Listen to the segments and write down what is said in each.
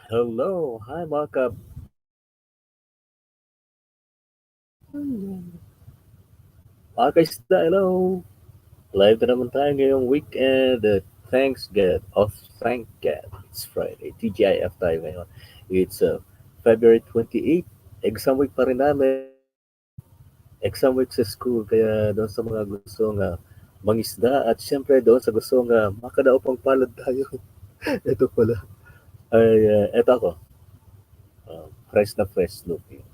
Hello, hi mga kap. Mga ka-ISDA, hello. Live na naman tayo ngayong weekend. Thanks God. Oh, thank God. It's Friday. TGIF tayo ngayon. It's February 28. Exam week pa rin namin. Exam week sa school. Kaya doon sa mga gusto nga mangisda at syempre doon sa gusto nga makadaupang palad tayo. Ito pala. Ito ako. Fresh na fresh looking.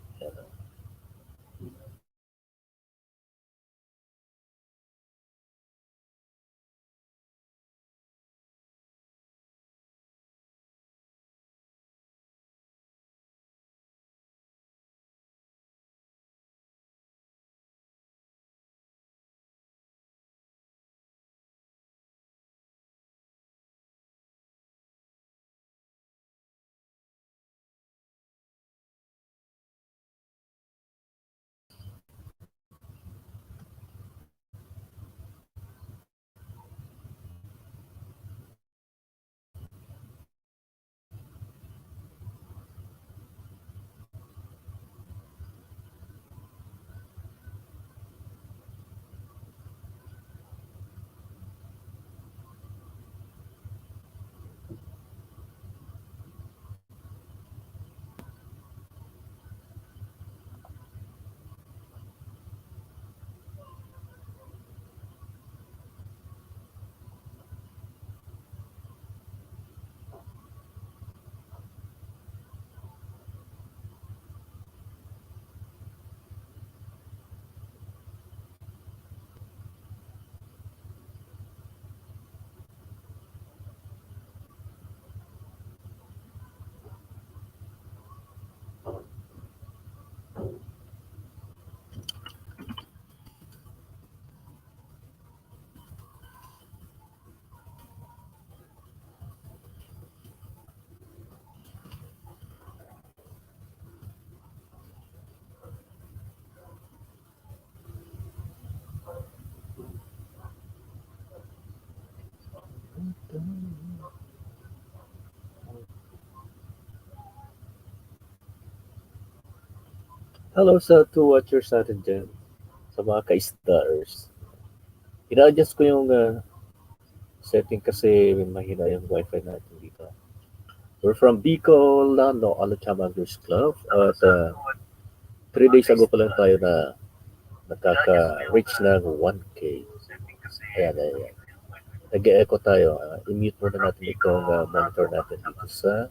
Hello sa two watchers natin dyan. Sa mga ka-ISDAers. Ina-adjust ko yung setting kasi mahina yung wifi natin dito. We're from Bicol, no, Alachamangers Club. At 3 days ago pa lang tayo na nakaka-reach ng 1K. Ayan, ayan. Nag-e-echo tayo. I-mute muna natin itong monitor natin dito sa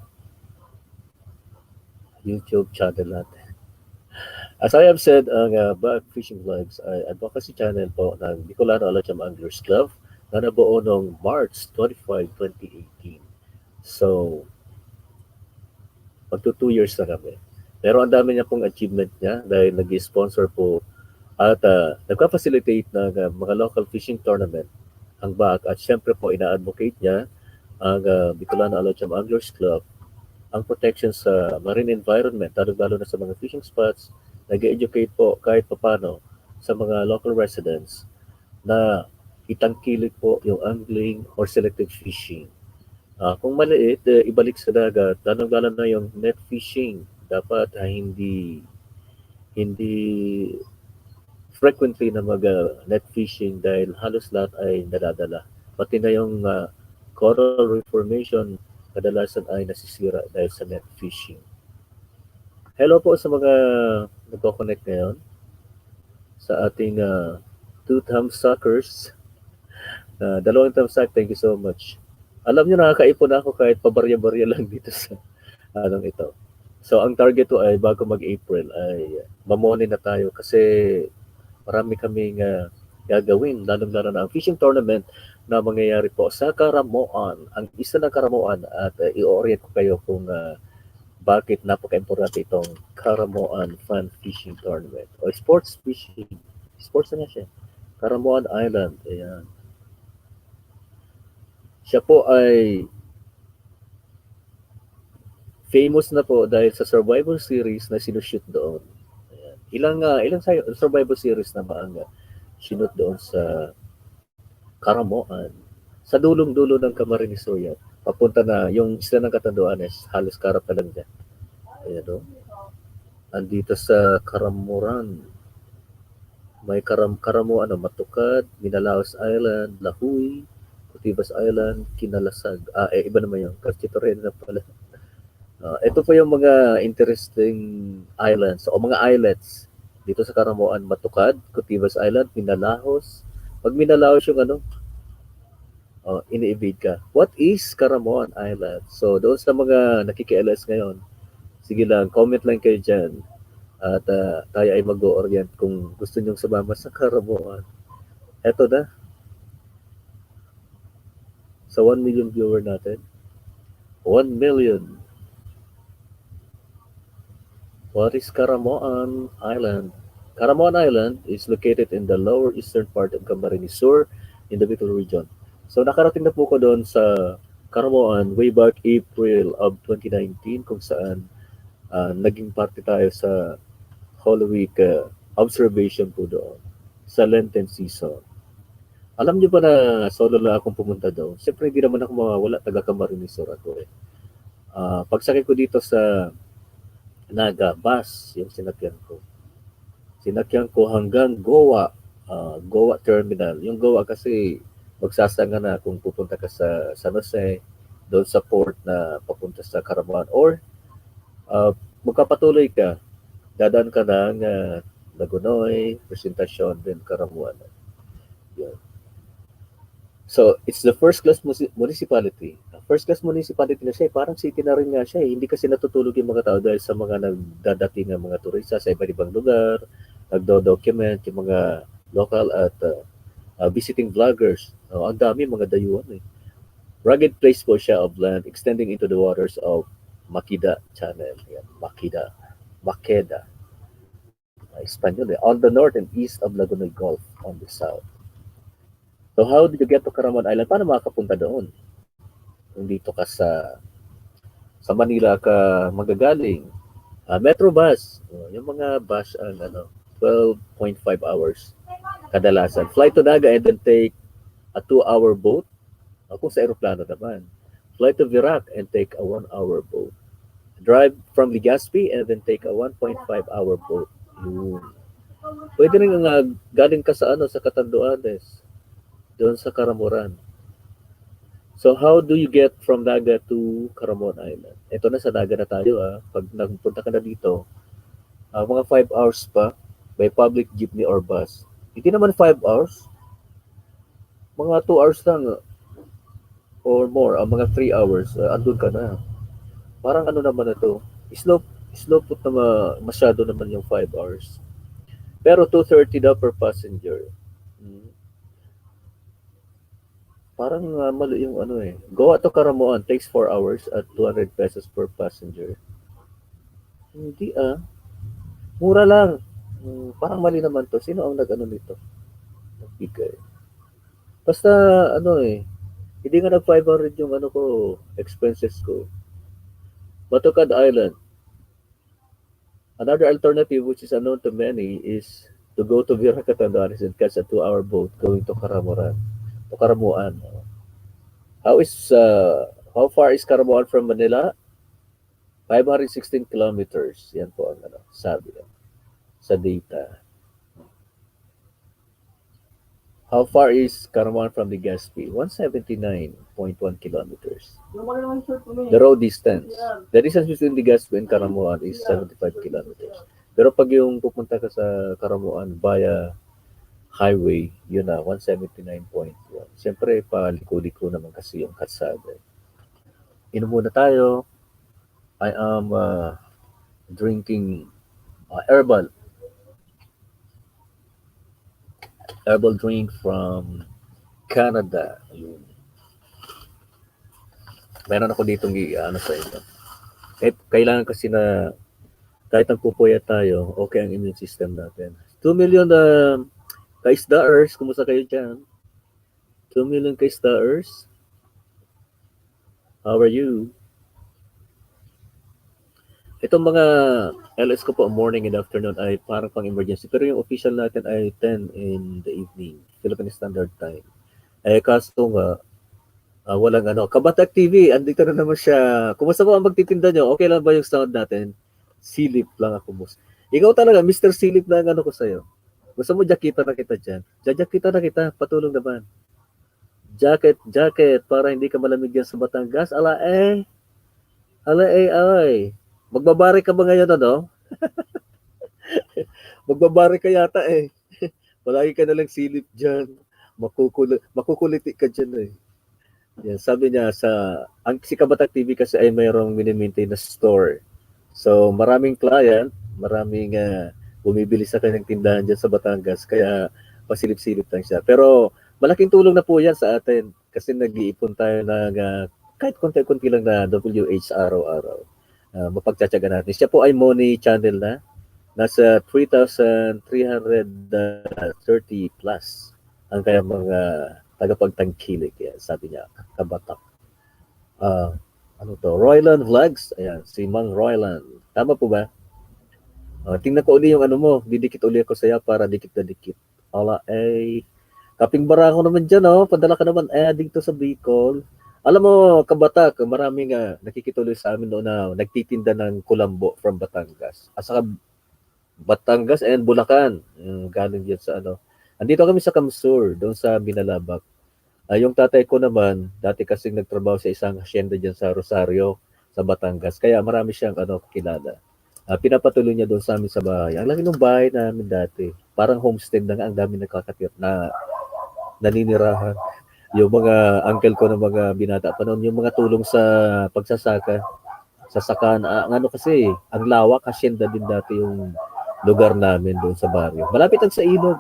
YouTube channel natin. As I have said, ang Back Fishing Vlogs ay advocacy channel po ng Bicolano Alacham Anglers Club na nabuo noong March 25, 2018. So, magto 2 years na kami. Pero ang dami niya pong achievement niya dahil nag-sponsor po at nagpa-facilitate ng mga local fishing tournament ang BAC at syempre po ina-advocate niya ang Bicolano Alacham Anglers Club ang protection sa marine environment, lalo na sa mga fishing spots, nag-educate po kahit papano sa mga local residents na itangkilik po yung angling or selective fishing. Kung maliit, ibalik sa dagat, lalo na yung net fishing. Dapat hindi frequently na mag net fishing dahil halos lahat ay nadadala. Pati na yung coral reef formation kadalasan ay nasisira dahil sa net fishing. Hello po sa mga nagko-connect ngayon sa ating two thumb suckers. Dalawang thumb suck, thank you so much. Alam niyo nakakaipon ako kahit pabarya-barya lang dito sa anong ito. So ang target ko ay bago mag-April ay mamoni na tayo kasi marami kaming gagawin, lalong-lalo na ang fishing tournament na mangyayari po sa Karamoan. Ang isa ng Karamoan at i-orient ko kayo kung bakit napaka-importante itong Karamoan Fun Fishing Tournament o sports fishing. Sports na nga siya. Karamoan Island. Ayan. Siya po ay famous na po dahil sa survival series na sinushoot doon. Ayan. Ilang survival series na ba ang sinut doon sa Karamoan. Sa dulong-dulo ng Camarines Royal. papunta na, yung isla ng Catanduanes, halos karap na lang dyan. Ayan o. Andito sa Karamuran, may Matukad, Minalaos Island, Lahuy, Cotibas Island, Kinalasag. Iba naman yung Carchitoren na pala. Ito po yung mga interesting islands o mga islets dito sa Karamuan, Matukad, Cotibas Island, Minalahos. Pag Minalahos yung ini-evade ka. What is Karamuan Island? So, doon sa mga nakiki-LS ngayon, sige lang, comment lang kayo dyan. At tayo ay mag-orient kung gusto nyong sumama sa Karamuan. Eto na, sa 1 million viewer natin. 1 million. What is Karamoan Island? Karamoan Island is located in the lower eastern part of Camarines Sur in the Bicol region. So nakarating na po ko doon sa Karamoan way back April of 2019 kung saan naging party tayo sa Holy Week observation po doon sa Lenten season. Alam niyo ba na solo lang akong pumunta doon? Siyempre hindi naman ako mawawala, taga Camarines Sur ako eh. Pagsakay ko dito sa Naga bus, yung sinakyan ko. Sinakyan ko hanggang Goa, Goa Terminal. Yung Goa kasi magsasanga na kung pupunta ka sa San Jose, doon sa port na papunta sa Caraman. Or magkapatuloy ka, dadaan ka ng Lagunoy, Presentasyon, then Caramuan. Yun. So, it's the first-class municipality. First-class municipality na siya, parang city na rin nga siya. Hindi kasi natutulog yung mga tao dahil sa mga nagdadating ng mga turista sa iba't ibang lugar, nagdo-document yung mga local at visiting vloggers. Ang dami mga dayuhan eh. Rugged place po siya of land extending into the waters of Makeda Channel. Yan, Makeda. Espanyol eh. On the north and east of Lagunoy Gulf on the south. So how did you get to Caraman Island? Paano makakapunta doon? Kung dito ka sa Manila ka magagaling. Metro bus. Yung mga bus ang 12.5 hours kadalasan. Fly to Naga and then take a 2-hour boat. Kung sa aeroplano naman. Fly to Virac and take a 1-hour boat. Drive from Legazpi and then take a 1.5-hour boat. Yun. Pwede rin galing ka sa Catanduanes. Doon sa Karamuran. So how do you get from Naga to Karamuan Island? Ito na sa Naga na tayo Pag nagpunta ka na dito, mga 5 hours pa by public jeepney or bus. Hindi naman 5 hours. Mga 2 hours lang or more, mga 3 hours, andun ka na. Parang naman na to. Slow put na masyado naman yung 5 hours. Pero 230 daw per passenger. Parang mali yung Goa to Karamuan takes 4 hours at 200 pesos per passenger. Hindi Mura lang. Parang mali naman to. Sino ang nito? Nagbigay. Basta hindi nga nag 500 yung ko, expenses ko. Matukad Island. Another alternative which is unknown to many is to go to Virac Catanduanes and catch a 2-hour boat going to Karamuan. How far is Karamuan from Manila? 516 kilometers. Yan po ang sabi sa data. How far is Karamuan from Legazpi? 179.1 kilometers. The road distance. The distance between Legazpi and Karamuan is 75 kilometers. Pero pag yung pupunta ka sa Karamuan via highway, yun 179.1. Siyempre, paliko-liko naman kasi yung kalsada. Inom muna tayo. I am drinking herbal drink from Canada. Ayun. Meron ako ditong sa ito. Kailangan kasi na kahit nagpupuya tayo, okay ang immune system natin. 2 million ka-ISDAers, kumusta kayo dyan? 2 million ka-ISDAers? How are you? Itong mga LS ko po morning and afternoon ay parang pang emergency. Pero yung official natin ay 10 in the evening, Philippine Standard Time. Kaso nga, Walang ano. Kabatak TV, andito na naman siya. Kumusta po ang magtitinda nyo? Okay lang ba yung sound natin? Silip lang ako, boss. Ikaw talaga, Mr. Silip na ang ano ko sa'yo. Gusto mo jakita na kita dyan? Jajakita na kita, patulong naman. Jacket, jacket, para hindi ka malamig yan sa Batangas. Ala eh, ay. Magbabari ka ba ngayon, ano? Magbabari ka yata eh. Palagi ka nalang silip dyan. Makukuliti ka dyan eh. Yan, sabi niya ang si Kabatak TV kasi ay mayroong mini-maintain na store. So maraming client, maraming bumibili sa kanyang tindahan dyan sa Batangas kaya pasilip-silip lang siya. Pero malaking tulong na po yan sa atin kasi nag-iipon tayo ng kahit konti-konti lang na WH araw-araw. Mapagtsatsaga natin. Siya po ay money channel na. Nasa 3,330 plus ang kaya mga tagapagtangkilik. Yan, sabi niya, Kabatak. Ano to? Royland Vlogs. Ayan, si Mang Royland. Tama po ba? Tingnan ko uli yung ano mo. Didikit uli ako saya para dikit na dikit. Ala, kaping bara ko naman dyan, oh. Padala ka naman dito sa Bicol. Alam mo, Kabatak, maraming nakikituloy sa amin noon na nagtitinda ng kulambo from Batangas. At saka Batangas and Bulacan. Galing yan sa ano. Andito kami sa Kamsur, doon sa Binalabak. Yung tatay ko naman, dati kasing nagtrabaho sa isang hacienda dyan sa Rosario, sa Batangas. Kaya marami siyang kilala. Pinapatuloy niya doon sa amin sa bahay. Ang laki ng bahay namin dati. Parang homestead na nga, ang dami nakakatira na naninirahan. Yung mga uncle ko ng mga binata pa noon, yung mga tulong sa pagsasaka, sa sakan, ang ano kasi, ang lawak, hacienda din dati yung lugar namin doon sa baryo. Malapit lang sa ilog.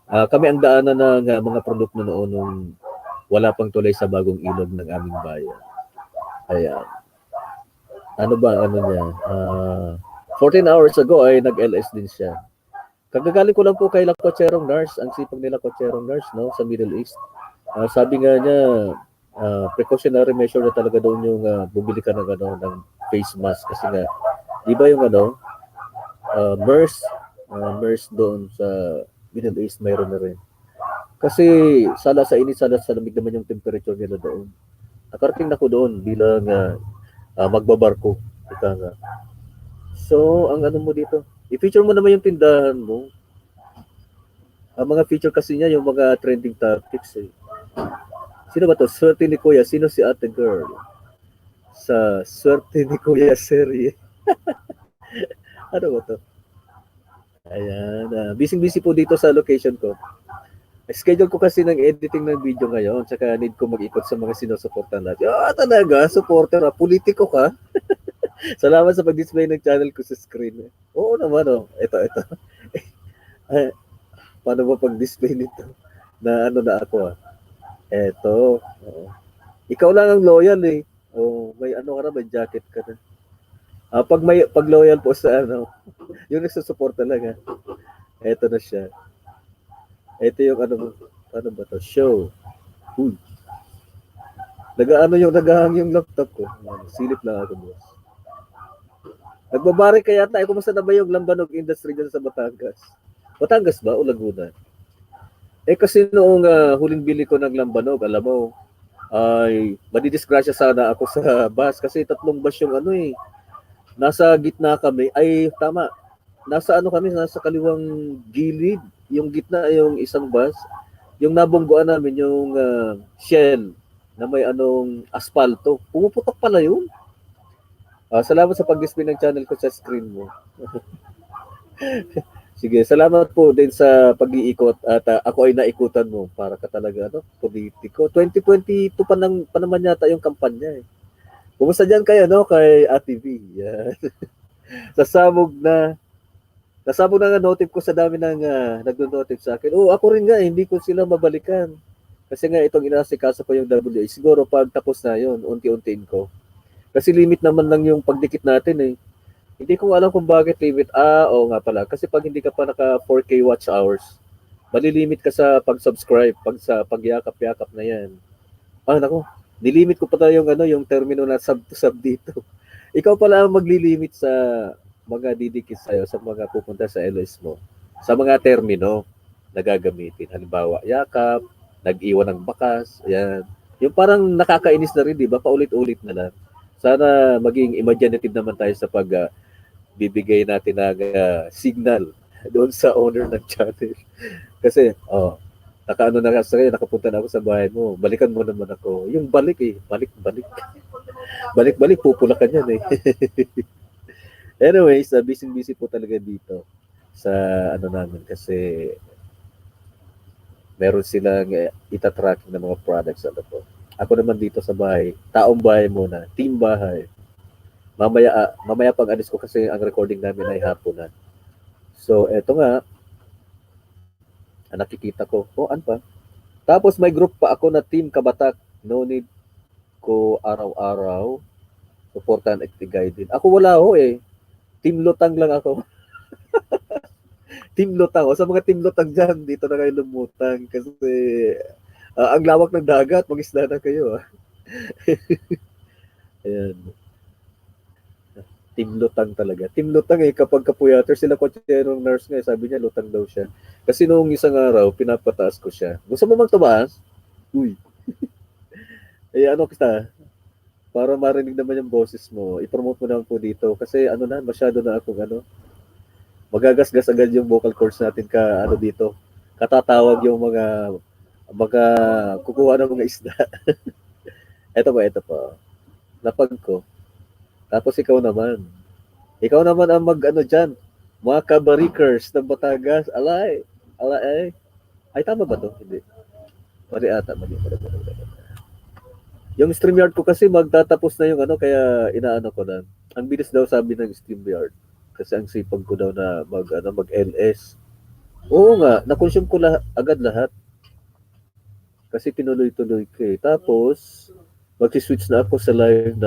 Kami ang daanan ng mga produkto noon nung wala pang tulay sa bagong ilog ng aming bayan. Ayan. Ano ba, ano niya? 14 hours ago ay nag-LS din siya. Kagagaling ko lang po kay Lakotserong Nurse, ang sipag nila Lakotserong Nurse, no, sa Middle East. Sabi nga niya, precautionary measure na talaga doon yung bumili ka ng, ng face mask. Kasi nga, di ba yung MERS doon sa Middle East, mayroon na rin. Kasi sala sa init, sala sa lamig naman yung temperature nila doon. Nakarating na ko doon bilang magbabarko. Ika nga. So, ang ano mo dito, i-feature mo naman yung tindahan mo. Ang mga feature kasi niya, yung mga trending topics eh. Sino ba to? Swerte ni Kuya. Sino si ate girl? Sa Swerte ni Kuya serye. Ano ba to? Ayan. Busy-busy po dito sa location ko. Schedule ko kasi ng editing ng video ngayon. Tsaka need ko mag-ikot sa mga sinusuportan natin. Talaga? Supporter? Politiko ka? Salamat sa pag-display ng channel ko sa screen. Oo naman, oh. Ito. Paano ba pag-display nito? Na ano na ako, Ito. Oo. Ikaw lang ang loyal, eh. May ano ka na, may jacket ka na. Pag loyal po sa yung nagsusupport talaga. Ito na siya. Ito yung ano ba to? Show. Uy. Nagahang yung laptop ko. Silip lang ako, boss. Nagbabari kaya tayo. Kumusta na ba yung lambanog industry dyan sa Batangas? Batangas ba o Laguna? Kasi noong huling bili ko ng lambanog, alam mo, ay madidisgrasya sana ako sa bus kasi 3 bus yung nasa gitna kami. Ay, tama. Nasa kaliwang gilid. Yung gitna yung isang bus. Yung nabungguan namin, yung shell na may asfalto. Pumuputok pala yun. Salamat sa pag-display ng channel ko sa screen mo. Sige, salamat po din sa pag-iikot at ako ay naikutan mo para ka talaga politiko. 2022 pa naman yata yung kampanya eh. Kumusta dyan kayo, kay Ate V? Yan. Nasabog na notif ko sa dami ng nagno-notif sa akin. Ako rin nga, hindi ko sila mabalikan. Kasi nga itong inasikaso ko yung WA. Siguro pag tapos na yun, unti-untiin ko. Kasi limit naman lang yung pagdikit natin eh. Hindi ko alam kung bakit limit. Oo nga pala. Kasi pag hindi ka pa naka 4K watch hours, malilimit ka sa pag-subscribe, sa pagyakap-yakap na yan. Naku. Nilimit ko pa tayo yung termino na sub to sub dito. Ikaw pala ang maglilimit sa mga didikit sa'yo, sa mga pupunta sa LS mo. Sa mga termino na gagamitin. Halimbawa, yakap, nag-iwan ng bakas, ayan. Yung parang nakakainis na rin, di ba? Paulit-ulit na lang. Sana maging imaginative naman tayo sa pag bibigay natin ng signal doon sa owner ng channel. Kasi, nakaano na kasi, nakapunta na ako sa bahay mo, balikan mo naman ako. Yung balik balik-balik. Balik-balik, pupulakan yan eh. Anyways, busy-busy po talaga dito sa ano namin kasi meron silang itatracking ng mga products ano po. Ako naman dito sa bahay, taong bahay muna, team bahay. Mamaya pag alis ko kasi ang recording namin ay hapunan. So, eto nga, nakikita ko, ano pa? Tapos may group pa ako na Team Kabatak. No need ko araw-araw supportan at guide din. Ako wala ho eh. Team Lutang lang ako. Team Lutang. O sa mga Team Lutang dyan, dito na kayo lumutang. Kasi ang lawak ng dagat, mag-isla na kayo. Ayan. Team Lutang talaga. Team Lutang eh, kapag kapuyater sila kotserong nurse nga, sabi niya lutang daw siya. Kasi noong isang araw, pinapataas ko siya. Gusto mo mang tumaas? Uy. Ano kita? Para marinig naman yung boses mo, i-promote mo naman po dito. Kasi masyado na akong magagasgas agad yung vocal cords natin dito. Katatawag yung mga kukuha ng mga isda. Ito pa. Lapag ko. Tapos ikaw naman. Ikaw naman ang dyan. Mga kabarikers ng Batangas. Alay. Ay, tama ba to? Hindi. Mali ata. Mali. Yung StreamYard ko kasi magtatapos na yung kaya inaano ko na. Ang bilis daw sabi ng StreamYard. Kasi ang sipag ko daw na mag-LS. Oo nga, na-consume ko agad lahat. Kasi tinuloy-tuloy ko eh. Tapos, mag-switch na ako sa live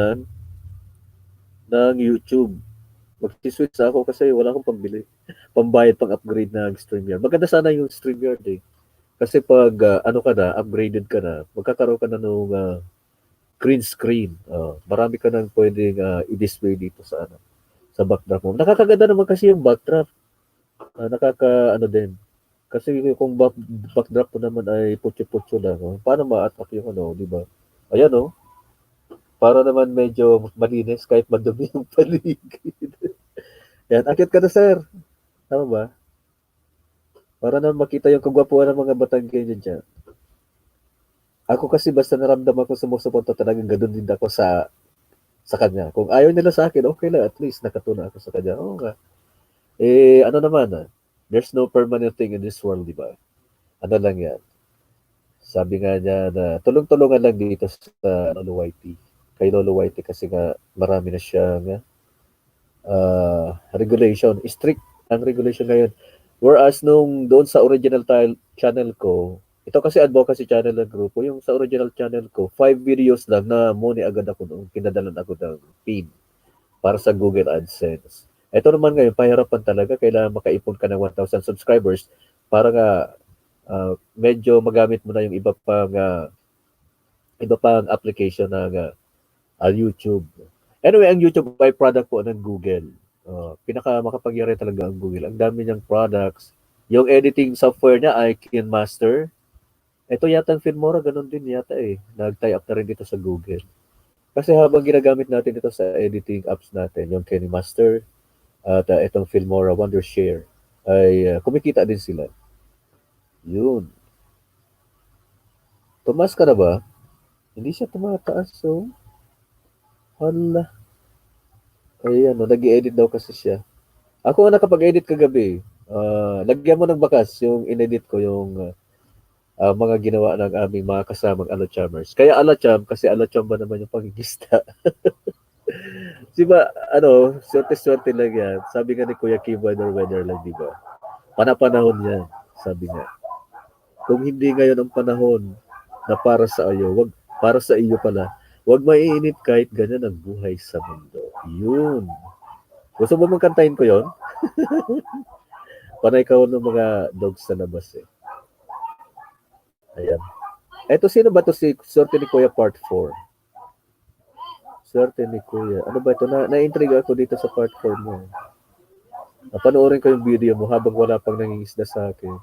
ng YouTube. Mag-switch ako kasi wala akong pambili. Pambayad, pang-upgrade ng StreamYard. Maganda sana yung StreamYard eh. Kasi pag upgraded ka na, magkakaroon ka na nung green screen. Marami ka nang pwedeng i-display dito sa backdrop mo. Nakakaganda naman kasi yung backdrop. Din. Kasi kung backdrop mo naman ay putyo-putyo lang, paano ma-attack yung di ba? Ayan para naman medyo malinis kahit madumi yung paligid. Yan, akit ka na sir. Tama ba? Para naman makita yung kagwapuan ng mga Batanggenyo dyan. Ako kasi basta naramdaman ko sumusuporta talagang ganun din ako sa kanya. Kung ayaw nila sa akin, okay lang. At least nakatuna ako sa kanya. Oo nga. There's no permanent thing in this world, di ba? Ano lang yan. Sabi nga niya na tulong-tulungan lang dito sa Lolo Whitey. Kay Lolo Whitey kasi nga marami na siyang regulation. Strict ang regulation ngayon. Whereas nung doon sa original channel ko, ito kasi advocacy channel ng grupo, yung sa original channel ko, 5 videos lang na muni agad ako nung pinadalan ako ng pin para sa Google AdSense. Ito naman ngayon, pahirapan talaga. Kailangan makaipon ka ng 1,000 subscribers para nga medyo magamit mo na yung iba pang application ng YouTube. Anyway, ang YouTube ay product po ng Google. Pinaka makapangyari talaga ang Google. Ang dami niyang products. Yung editing software niya ay KineMaster. Ito yata ang Filmora, ganun din yata eh. Nag-tie up na rin dito sa Google. Kasi habang ginagamit natin ito sa editing apps natin, yung KineMaster at itong Filmora Wondershare, ay kumikita din sila. Yun. Tumas ka na ba? Hindi siya tumataas, so. Hala. Ay, nag-i-edit daw kasi siya. Ako nga nakapag-edit kagabi. Lagyan mo ng bakas yung inedit ko, yung mga ginawa ng aming mga kasamang Alachambers. Kaya Alacham, kasi Alacham ba naman yung pangigista. Diba, swerte-swerte lang yan. Sabi nga ni Kuya Kim, weather lang, diba? Panapanahon yan, sabi nga. Kung hindi ngayon ang panahon na para sa iyo pala, wag maiinip kahit ganyan ang buhay sa mundo. Yun. Gusto mo magkantahin ko yon? Panay ka ng mga dogs sa labas eh. Ayan. Eto, sino ba to si Swerte ni Kuya Part 4? Swerte ni Kuya. Ano ba ito? Na-intriga ako dito sa Part 4 mo. Napanoorin ko yung video mo habang wala pang nangingisda sa akin.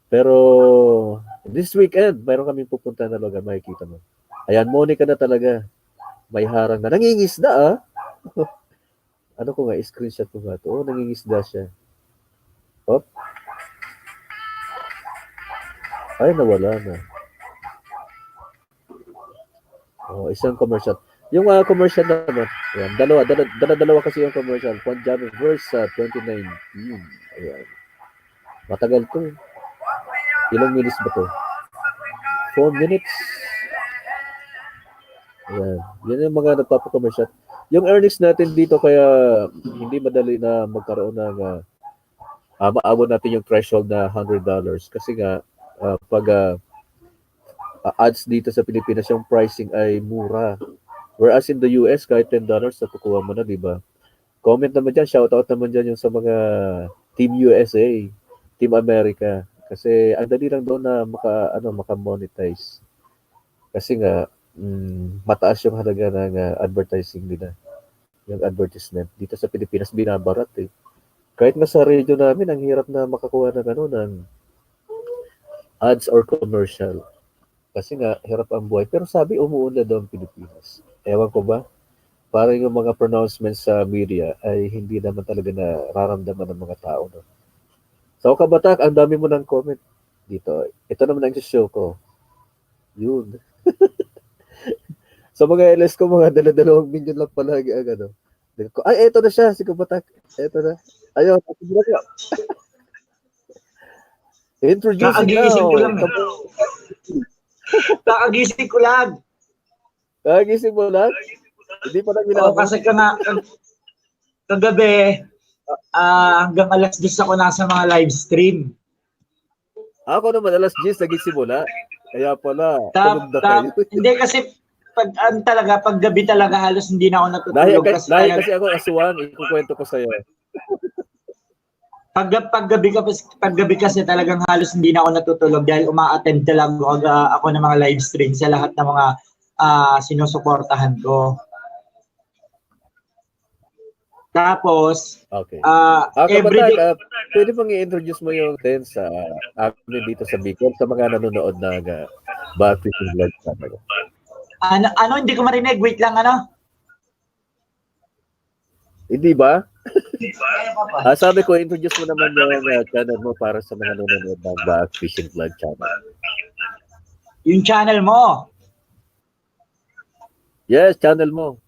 Pero, This weekend, mayroon kaming pupunta na lugar, makikita mo. Ayan, Monica na talaga. May harang na. Nangingisda ah. Ano ko nga, screenshot ko nga to. Oh, nangingisda siya. Op. Ay, nawala na. Oh, isang commercial. Yung commercial naman, ayan, dalawa kasi yung commercial. Punjab versa 2019. Ayan. Matagal to. Ilang minutes ba to? 4 minutes. Ayan. Yan yung mga nagpapacommercial. Yung earnings natin dito kaya hindi madali na magkaroon ng maabot natin yung threshold na $100 kasi nga pag ads dito sa Pilipinas yung pricing ay mura. Whereas in the US kahit $10 nakukuha mo na, di ba? Comment naman dyan, shoutout naman dyan yung sa mga Team USA, Team America. Kasi ang dali lang doon na maka-monetize. Kasi nga, mataas yung halaga ng advertising nila. Yung advertisement. Dito sa Pilipinas, binabarat eh. Kahit nga sa radio namin, ang hirap na makakuha ng ads or commercial. Kasi nga, hirap ang buhay. Pero sabi, umuunlad daw ang Pilipinas. Ewan ko ba? Parang yung mga pronouncements sa media ay hindi naman talaga nararamdaman ng mga tao. No? So, kabatak, ang dami mo ng comment dito. Ito naman ang show ko. Yun. Sa mga LS ko, mga $2 million lang palagi ang ano. Ay, eto na siya, si Kabatak. Eto na. Ayun, introducing Kakagising now. ko lang. Kakagising ko lang. Kagising mo lang? Hindi pa lang Oo, kasi kagabi, hanggang alas 10 ako nasa mga live stream. Ako naman alas 10 nagsimula. Kaya pala, tulog na kayo. Hindi kasi pag gabi talaga halos hindi na ako natutulog. Dahil kasi ako aswang, ikukwento ko sa'yo. Paggabi kasi talagang halos hindi na ako natutulog dahil uma-attend talaga ako ng mga live stream sa lahat ng mga sinusuportahan ko. Tapos, okay. everyday... Pwede bang i-introduce mo yung sa amin dito sa Bicol sa mga nanonood na Backfishing Vlog channel? Ano, hindi ko marinig. Wait lang, ano? Hindi ba? Sabi ko, introduce mo naman yung channel mo para sa mga nanonood ng Backfishing Vlog channel. Yung channel mo? Yes, channel mo.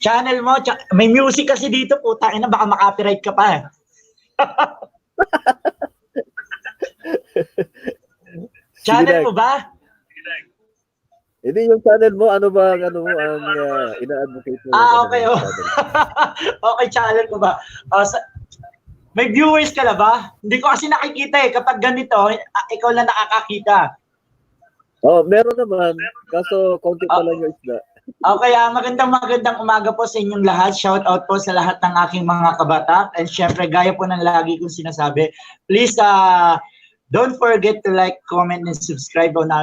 Channel mo, may music kasi dito, puta ina, baka ma-copyright ka pa. Channel mo ba? Hindi yung channel mo, ano ba ang ina-advocate mo? Okay. Okay, channel ko ba? May viewers ka na ba? Hindi ko kasi nakikita eh. Kapag ganito, ikaw lang nakakakita. Oh, meron naman. Kaso, konti pa lang yung isda. Okay, magandang umaga po sa inyong lahat. Shout out po sa lahat ng aking mga kabatak. And syempre, gaya po ng lagi kong sinasabi, please don't forget to like, comment, and subscribe on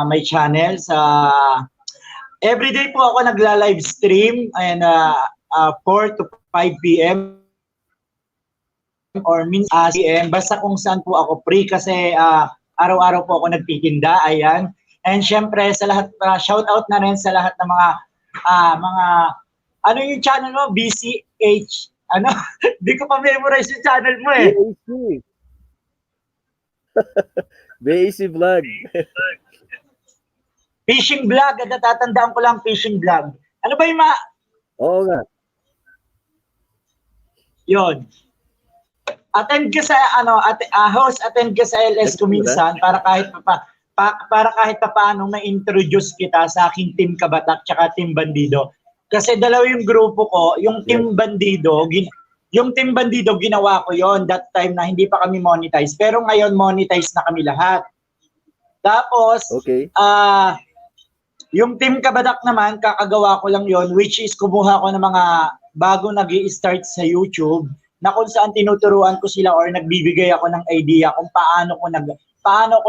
my channel. Everyday po ako nagla-live stream and 4 to 5 p.m. or minsan p.m. Basta kung saan po ako free kasi araw-araw po ako nagtitinda. Ayan. And syempre sa lahat shout out na rin sa lahat ng mga ano yung channel mo, BCH ano di ko pa memorize yung channel mo eh. BAC Vlog. Fishing vlog, natatandaan ko lang fishing vlog. Ano ba yung Oo nga. Yun. Attend ka sa host, attend ka sa LS ko minsan para kahit paano ma-introduce kita sa aking team Kabatak tsaka team Bandido. Kasi dalawa yung grupo ko, yung team Bandido, ginawa ko yon that time na hindi pa kami monetize. Pero ngayon monetize na kami lahat. Tapos, yung team Kabatak naman, kakagawa ko lang yon, which is kumuha ko ng mga bago nag-i-start sa YouTube na kung saan tinuturuan ko sila or nagbibigay ako ng idea kung paano ko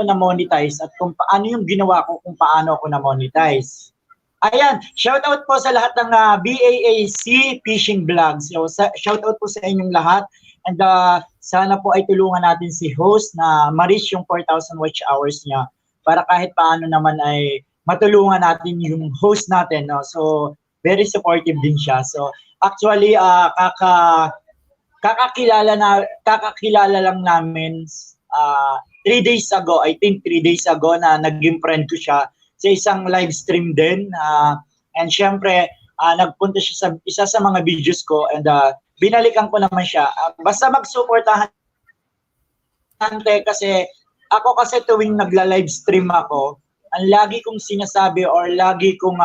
na-monetize at kung paano yung ginawa ko kung paano ko na-monetize. Ayan, shout out po sa lahat ng BAAC Fishing Vlogs. So, shout out po sa inyong lahat. And sana po ay tulungan natin si host na ma-reach yung 4,000 watch hours niya para kahit paano naman ay matulungan natin yung host natin. No? So, very supportive din siya. So, actually, kakakilala lang namin 3 days ago, I think 3 days ago na naging friend ko siya sa isang live stream din. And syempre, nagpunta siya sa isa sa mga videos ko and binalikan ko naman siya. Basta mag-supportahan kasi ako kasi tuwing nagla-live stream ako, ang lagi kong sinasabi or lagi kong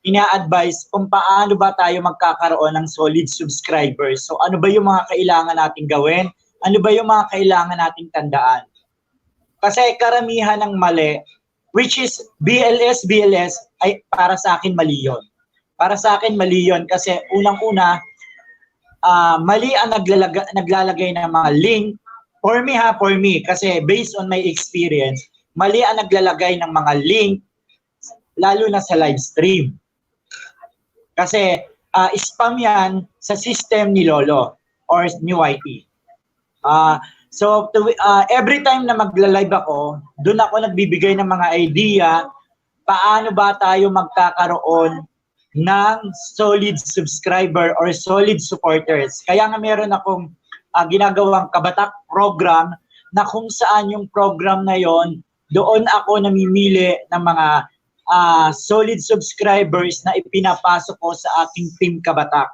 ina-advise kung paano ba tayo magkakaroon ng solid subscribers. So ano ba yung mga kailangan nating gawin? Ano ba yung mga kailangan nating tandaan? Kasi karamihan ng mali, which is BLS ay para sa akin mali yun. Para sa akin mali yun kasi unang-una, mali ang naglalagay ng mga link. For me, kasi based on my experience, mali ang naglalagay ng mga link, lalo na sa live stream. Kasi spam yan sa system ni Lolo or ni YT. So every time na magla-live ako, doon ako nagbibigay ng mga idea paano ba tayo magkakaroon ng solid subscriber or solid supporters. Kaya nga meron akong ginagawang kabatak program na kung saan yung program na yon, doon ako namimili ng mga solid subscribers na ipinapasok ko sa aking team kabatak,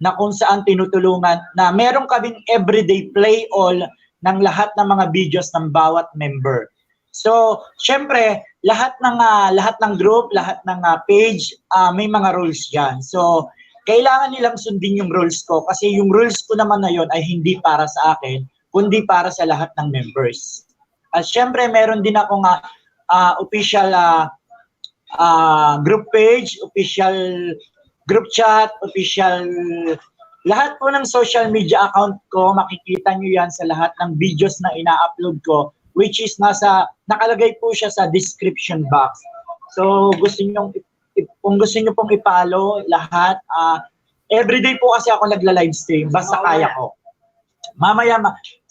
na kung saan tinutulungan na meron kaming everyday play all ng lahat ng mga videos ng bawat member. So, syempre, lahat ng group, lahat ng page, may mga rules diyan. So, kailangan nilang sundin yung rules ko kasi yung rules ko naman na yon ay hindi para sa akin, kundi para sa lahat ng members. At syempre, meron din akong official group page, official group chat, official, lahat po ng social media account ko, makikita nyo yan sa lahat ng videos na ina-upload ko, which is nakalagay po siya sa description box. So, kung gusto nyo pong i-follow lahat, everyday po kasi ako nagla-live stream, basta kaya ko.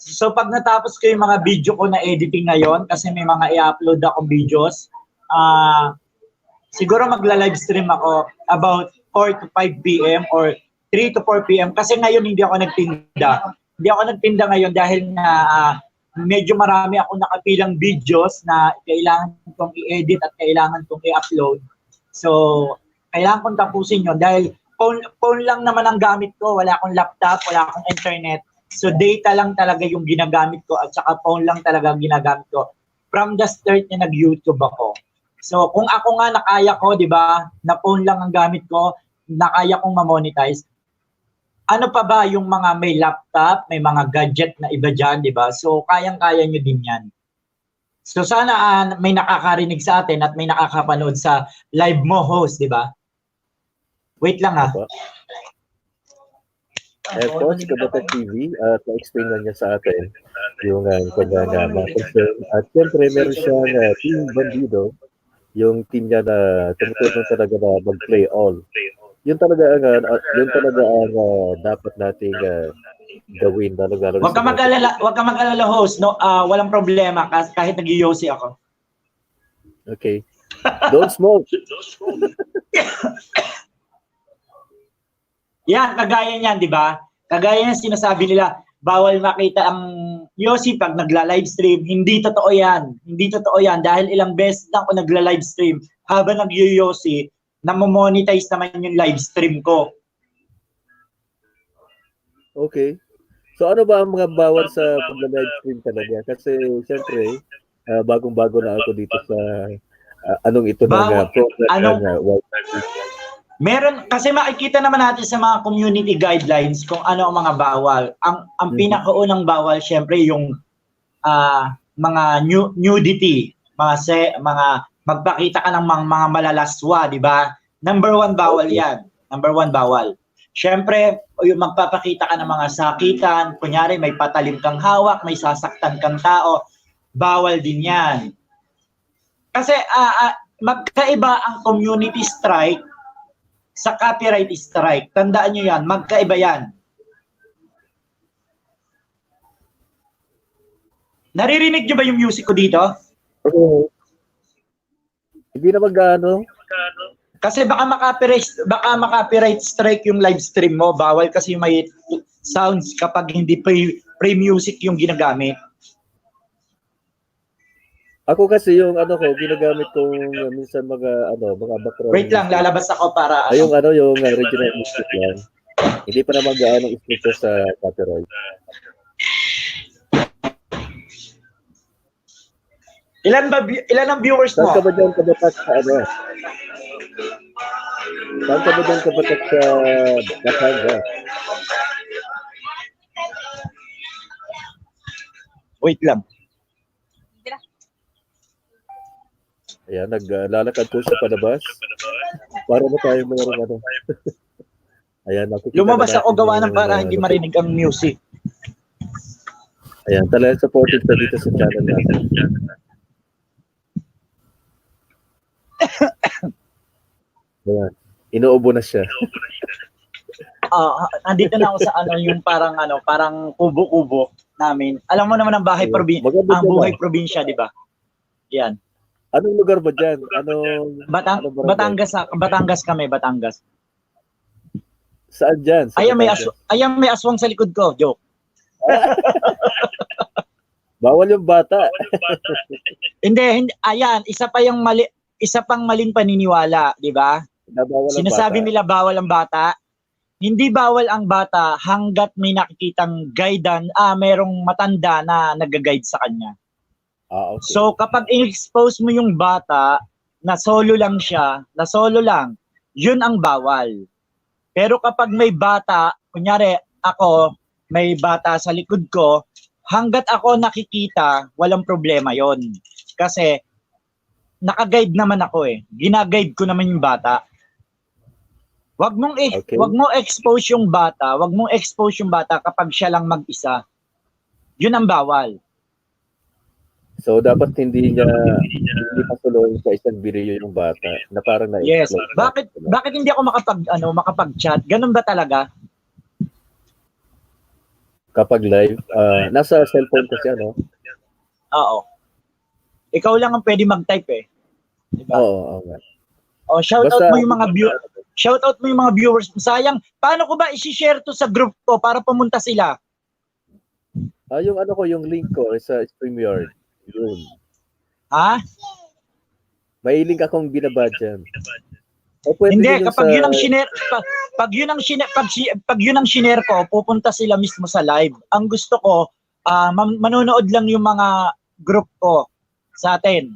So pag natapos ko yung mga video ko na editing ngayon, kasi may mga i-upload akong videos, siguro magla-live stream ako about 4 to 5 p.m. or 3 to 4 p.m. Kasi ngayon hindi ako nagtinda. Hindi ako nagtinda ngayon dahil na medyo marami akong nakapilang videos na kailangan kong i-edit at kailangan kong i-upload. So, kailangan kong tapusin yun dahil phone lang naman ang gamit ko. Wala akong laptop, wala akong internet. So, data lang talaga yung ginagamit ko at saka phone lang talaga ang ginagamit ko. From the start na nag-YouTube ako. So, kung ako nga nakaya ko, di ba, na phone lang ang gamit ko, nakaya kong ma-monetize, ano pa ba yung mga may laptop, may mga gadget na iba dyan, di ba? So, kayang-kaya nyo din yan. So, sana may nakakarinig sa atin at may nakakapanood sa live mo, host, di ba? Wait lang ha. Coach Kabatak TV at na-explain na niya sa atin yung kanyang mga concern. At siyempre, meron siyang team bandido, yung team niya na tumutulong talaga na mag-play all. Yun talaga ang dapat nating gawin. Huwag ka mag-alala, host. No, walang problema kahit nag-yosi ako. Okay. Don't smoke. Yan, kagaya niyan, di ba? Kagaya niyan sinasabi nila, bawal makita ang yosi pag nagla-live stream. Hindi totoo yan. Hindi totoo yan dahil ilang beses na ako nagla-live stream habang nag-yosi, na-monetize naman yung live stream ko. Okay. So ano ba ang mga bawal sa pag-live stream talaga? Kasi siyempre, bagong-bago na ako dito sa anong ito na program na meron, kasi makikita naman natin sa mga community guidelines kung ano ang mga bawal. Ang pinakaunang bawal, syempre, yung mga nudity, mga magpakita ka ng mga malalaswa, di ba? Number 1 bawal yan. Number 1 bawal. Syempre, yung magpapakita ka ng mga sakitan, kunyari may patalim kang hawak, may sasaktan kang tao, bawal din yan. Kasi magkaiba ang community strike sa copyright strike. Tandaan nyo yan, magkaiba yan. Naririnig nyo ba yung music ko dito? Oo. Hindi na mag-ano. Kasi baka makapiright strike yung live stream mo. Bawal kasi may sounds kapag hindi pre music yung ginagamit. Ako kasi yung ano ko, ginagamit kong minsan mga background. Wait lang, lalabas ako para Ay, yung original music yan. Hindi pa naman gaano stricto sa copyright. Ilan ang viewers mo? Saan ka ba dyan kabatak sa ano? Saan ka ba dyan kabatak sa Batangas? Wait lang. Ayan, naglalakad po siya palabas. Para na tayo mayroong ano. Ayan, lumabas ako gawa ng para hindi marinig ang music. Ayan, talagang supported ka dito sa channel natin. Ayan, inuubo na siya. Andito na ako sa yung parang kubo-kubo namin. Alam mo naman ang buhay probinsya, di ba? Yan. Anong lugar ba diyan? Batangas kami, Batangas. Saan diyan? Ayan may aswang sa likod ko, joke. Bawal yung bata. hindi, ayan, isa pang maling paniniwala, di ba? Sinasabi nila bawal ang bata. Hindi bawal ang bata hanggat may nakikitang merong matanda na nag-guide sa kanya. Okay. So kapag in-expose mo yung bata na solo lang siya, yun ang bawal. Pero kapag may bata, kunyari ako, may bata sa likod ko, hanggat ako nakikita, walang problema yon. Kasi naka-guide naman ako eh. Gina-guide ko naman yung bata. Wag mong expose yung bata kapag siya lang mag-isa. Yun ang bawal. So dapat hindi patuloy sa isang video yung bata na parang Yes. Bakit hindi ako makapag-chat? Ganun ba talaga? Kapag live, nasa cellphone kasi ano? Oo. Ikaw lang ang pwede mag-type eh. Diba? Oo, okay. Shoutout mo yung mga viewers. Sayang, paano ko ba i-share to sa group ko para pumunta sila? Yung link ko sa StreamYard. Yun. Ha? May link akong binaba dyan. Hindi, kapag yun ang shinare ko, pupunta sila mismo sa live. Ang gusto ko, manonood lang yung mga group ko sa atin.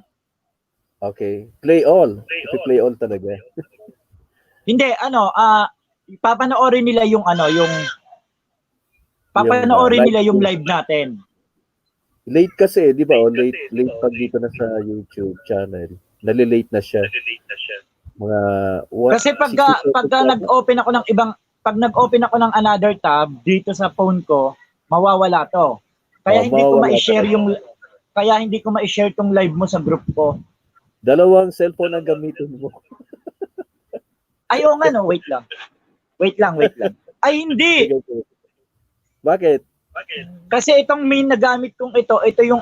Okay. Play all. Play all talaga. Hindi, papanoorin nila yung yung live natin. Late kasi, di ba? Late pag dito na sa YouTube channel. Nalilate na siya. Kasi pag nag-open ako ng another tab dito sa phone ko, mawawala to. Kaya hindi ko ma-share tong live mo sa group ko. Dalawang cellphone ang gamitin mo. Ayaw nga no, wait lang. Ay hindi. Bakit? Kasi itong main na gamit kong ito yung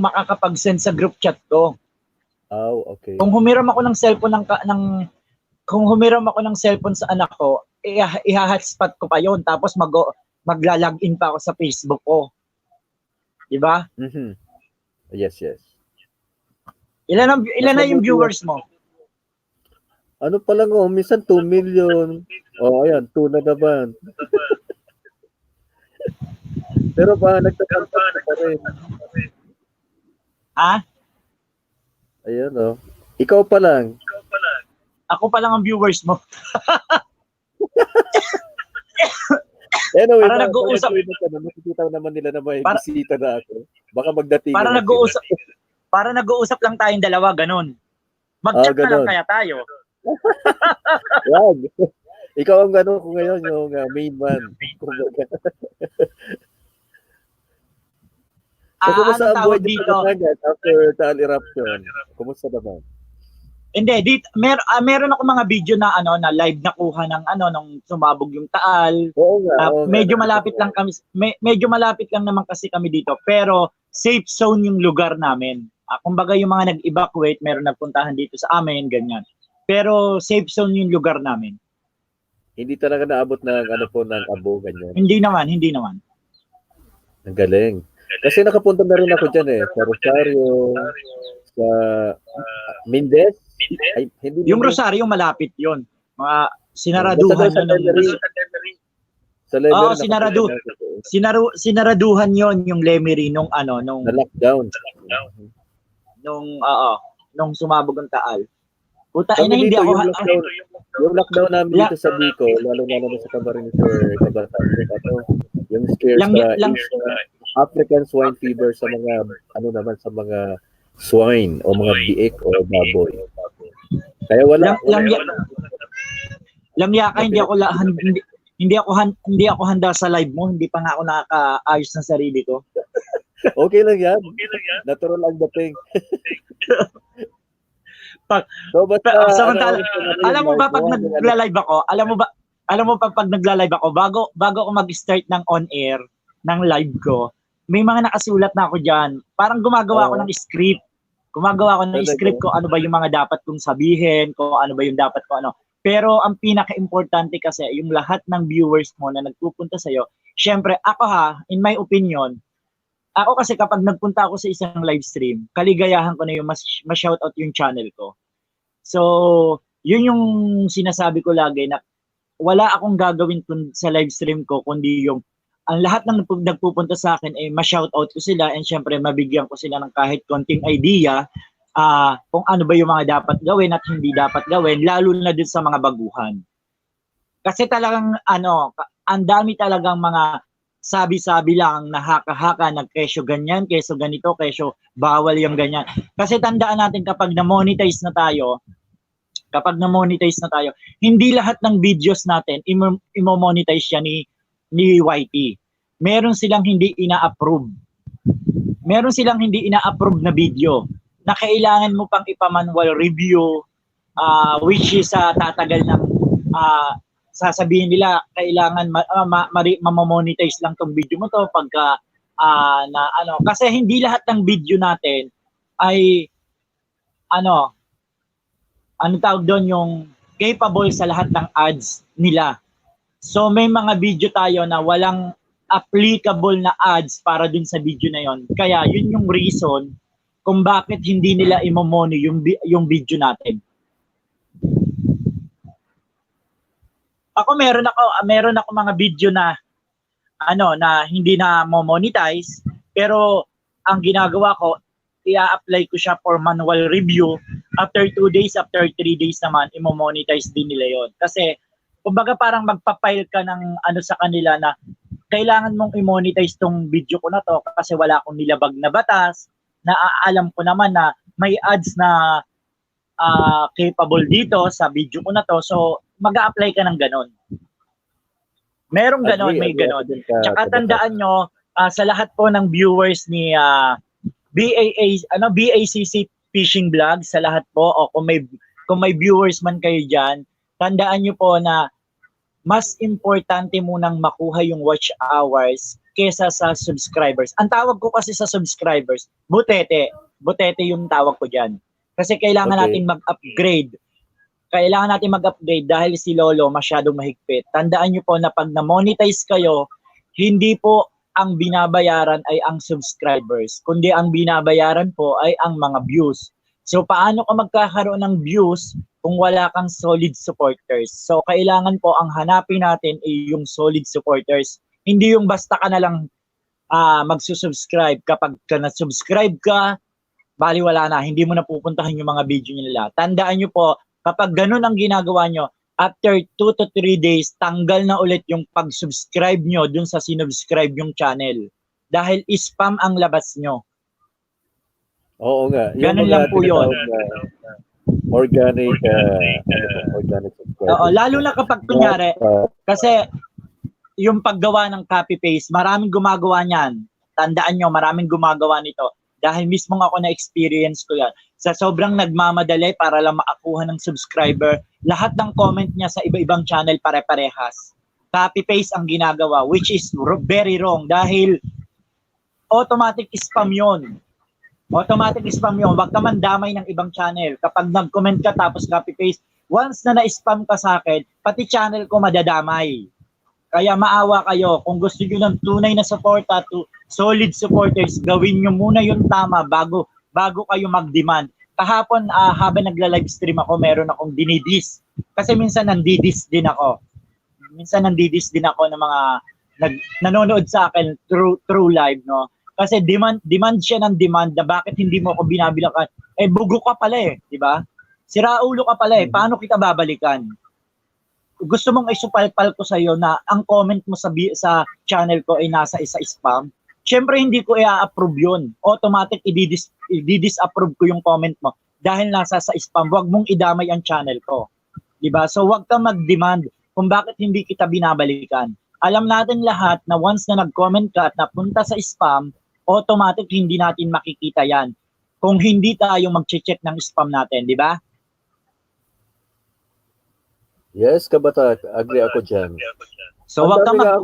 makakapag-send sa group chat ko. Oh, okay. Kung humiram ako ng cellphone sa anak ko, iha-hotspot ko pa yon, tapos magla-login pa ako sa Facebook ko. 'Di ba? Mhm. Yes. Ilan na yung viewers mo? Ano pa lang minsan 2 million. Ayan, 2 na naman. Pero nagtatampak pa rin. Ha? Ayan Ikaw pa lang. Ako pa lang ang viewers mo. Anyway, para nag-uusap. Nakikita naman nila na may bisita na ako. Baka magdating. Para nag-uusap lang tayong dalawa, ganun. Mag-chat na lang kaya tayo. Wag. Ikaw ang ko ngayon, yung main man. So, kumusta ang buhay dito after Taal eruption? Kumusta naman? Hindi, meron ako mga video na na live na kuha ng nung sumabog yung Taal. Oo nga. Medyo malapit lang naman kasi kami dito, pero safe zone yung lugar namin. Kumbaga yung mga nag-evacuate, meron nagpuntahan dito sa amin, ganyan. Pero safe zone yung lugar namin. Hindi talaga naabot ng ng abo, ganyan. Hindi naman. Ang galing. Kasi nakapunta na rin ako dyan sa Rosario, sa Mindez. Ay, hindi Yung Mindez. Rosario, malapit yon. Mga sinaraduhan sa Oo, sinaraduhan yon yung Lemery nung na-lockdown. Nung sumabog ang Taal. Puta, Kami hindi dito, ako yung lockdown namin dito sa Bicol, lalo na sa Camarines or Cabataan, yung scares African swine fever sa mga sa mga swine o mga biik o baboy. Kaya Lamyaka, hindi ako handa sa live mo, hindi pa nga ako nakakaayos ng sarili ko. Okay lang yan. Natural ang dating. Alam mo ba pag nagla-live ako, bago ako mag-start ng on air ng live ko, may mga nakasulat na ako diyan. Parang gumagawa ako ng script. Kung ano ba yung mga dapat kong sabihin, kung ano ba yung dapat ko ano. Pero ang pinaka-importante kasi yung lahat ng viewers mo na nagpupunta sa'yo, syempre ako in my opinion, ako kasi kapag nagpunta ako sa isang live stream, kaligayahan ko na yung ma-shoutout yung channel ko. So, yun yung sinasabi ko lagi na wala akong gagawin sa live stream ko kundi yung ang lahat ng nagpupunta sa akin ay ma-shoutout ko sila and syempre mabigyan ko sila ng kahit konting idea kung ano ba yung mga dapat gawin at hindi dapat gawin, lalo na dun sa mga baguhan. Kasi talagang ang dami talagang mga sabi-sabi lang na haka-haka, nagkesyo ganyan, kesyo ganito, kesyo bawal yung ganyan. Kasi tandaan natin kapag na-monetize na tayo, hindi lahat ng videos natin imo-monetize siya ni YT. Meron silang hindi ina-approve. Na video na kailangan mo pang ipa-manual review, which is tatagal ng sasabihin nila kailangan ma-monetize lang tong video mo to pagka kasi hindi lahat ng video natin ay tawag doon yung capable sa lahat ng ads nila. So may mga video tayo na walang applicable na ads para dun sa video na yon. Kaya yun yung reason kung bakit hindi nila imo-money yung video natin. Ako meron ako mga video na na hindi na mo-monetize, pero ang ginagawa ko, i-apply ko siya for manual review. After 2 days, after 3 days naman, imo-monetize din nila yon. Kasi kumbaga parang magpa-file ka ng sa kanila na kailangan mong i-monetize tong video ko na to kasi wala akong nilabag na batas, na alam ko naman na may ads na capable dito sa video ko na to. So mag-a-apply ka ng ganon. Merong ganon, may ganon. Tsaka tandaan nyo, sa lahat po ng viewers ni BACC Fishing Vlog, sa lahat po, o kung may viewers man kayo dyan, tandaan nyo po na mas importante munang makuha yung watch hours kesa sa subscribers. Ang tawag ko kasi sa subscribers, butete. Butete yung tawag ko dyan. Kasi kailangan natin mag-upgrade. Dahil si Lolo masyadong mahigpit. Tandaan nyo po na pag na-monetize kayo, hindi po ang binabayaran ay ang subscribers, kundi ang binabayaran po ay ang mga views. So paano ka magkakaroon ng views kung wala kang solid supporters? So kailangan po ang hanapin natin ay yung solid supporters. Hindi yung basta ka na lang magsusubscribe. Kapag ka na-subscribe ka, bali wala na. Hindi mo na pupuntahan yung mga video nila. Tandaan nyo po, kapag ganun ang ginagawa nyo, after 2 to 3 days, tanggal na ulit yung pag-subscribe nyo dun sa sinubscribe yung channel. Dahil spam ang labas nyo. Oo nga. Ganun lang po yun. Organic subscribers. Oo, lalo na kapag kunyari, kasi yung paggawa ng copy-paste, maraming gumagawa niyan. Tandaan nyo, maraming gumagawa nito. Dahil mismo ako na-experience ko yan. Sa sobrang nagmamadali para lang makakuha ng subscriber, lahat ng comment niya sa iba-ibang channel pare-parehas. Copy-paste ang ginagawa, which is very wrong. Dahil automatic spam yon. Automatic spam yun. Huwag ka man damay ng ibang channel. Kapag nag-comment ka tapos copy-paste, once na na-spam ka sa akin, pati channel ko madadamay. Kaya maawa kayo. Kung gusto nyo ng tunay na suporta to solid supporters, gawin nyo muna yung tama bago kayo mag-demand. Kahapon, habang nagla-live stream ako, meron akong dinidis. Kasi minsan nandidis din ako. Ng mga nanonood sa akin through live, no? Kasi demand siya ng demand na bakit hindi mo ako binabilakan. Eh, bugo ka pala eh, di ba? Siraulo ka pala eh, paano kita babalikan? Gusto mong isupalpal ko sa iyo na ang comment mo sa channel ko ay nasa isa spam. Syempre hindi ko i-approve 'yun. Automatic i-disapprove ko yung comment mo dahil nasa sa spam. Huwag mong idamay ang channel ko. 'Di ba? So huwag kang mag-demand kung bakit hindi kita binabalikan. Alam natin lahat na once na nag-comment ka at napunta sa spam, automatic hindi natin makikita 'yan. Kung hindi tayo mag-check ng spam natin, 'di ba? Yes, kabatak. Agree ako dyan. So wag ka mga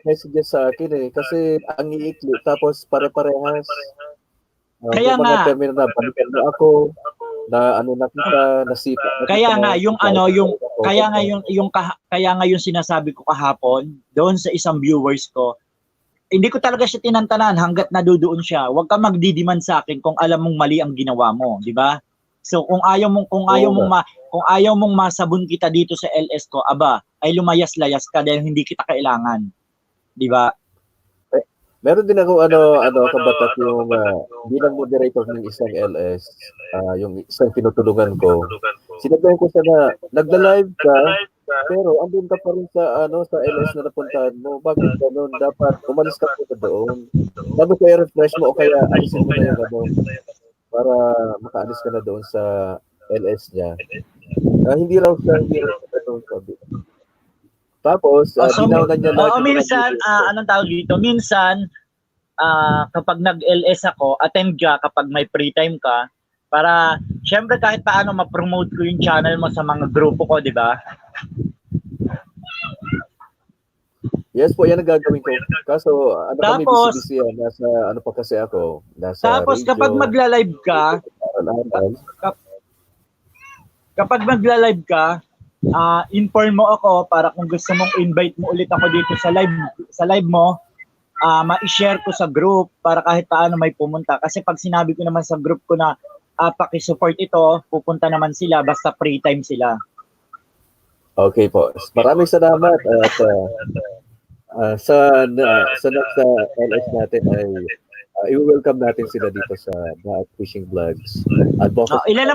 messages sa akin eh. Kasi ang iikli. Tapos pare-parehas. Kaya nga. Na balikan mo ako. Na ano na kita, nasipa. Kaya nga yung kaya nga yung sinasabi ko kahapon doon sa isang viewers ko. Hindi ko talaga siya tinantanan hangga't nadudoon siya. Huwag ka magdidiman sa akin kung alam mong mali ang ginawa mo, di ba? So kung ayaw mong masabon kita dito sa LS ko, aba, ay lumayas-layas ka dahil hindi kita kailangan. 'Di ba? Meron din ako kabatak yung bilang moderator ng isang LS, yung isang tinutulungan ko. Sinabihan ko sana nagla-live ka pero andun ka pa rin sa sa LS na napuntahan mo. Bakit ganun? Dapat umalis ka po doon. Sabi ko i-refresh mo o kaya alisin mo na yung para makaalis ka na doon sa LS niya. Hindi raw siya sabi. Tapos, ginawa niya lang. Minsan, anong tawag dito? Minsan, kapag nag-LS ako, attend ka kapag may free time ka, para, syempre kahit paano ma-promote ko yung channel mo sa mga grupo ko, di ba? Yes po, yan ang gagawin ko. Kaso, kami busy-busy yan. Nasa, pa kasi ako. Nasa tapos, radio, kapag magla-live ka, inform mo ako para kung gusto mong invite mo ulit ako dito sa live mo, ma-share ko sa group para kahit paano may pumunta. Kasi pag sinabi ko naman sa group ko na paki-support ito, pupunta naman sila basta free time sila. Okay po. Maraming salamat at sa next LS natin ay i-welcome natin sila dito sa Black Fishing Vlogs. Ilan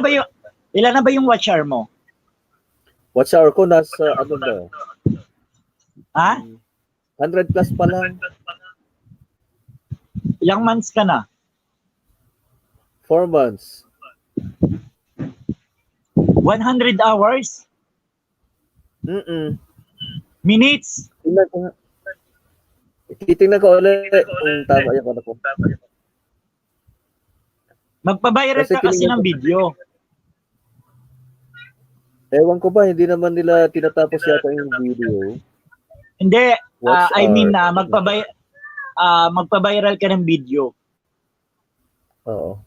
na ba yung watch hour mo? Watch hour ko nasa na? Ha? 100 plus pa lang. Ilang months ka na? 4 months. 100 hours? Minutes? Titingnan ko ulit kung tama yung ko. Magpa-viral ka kasi ng video. Ewan ko ba, hindi naman nila tinatapos yata yung video. Hindi, magpa-viral ka ng video. Oo.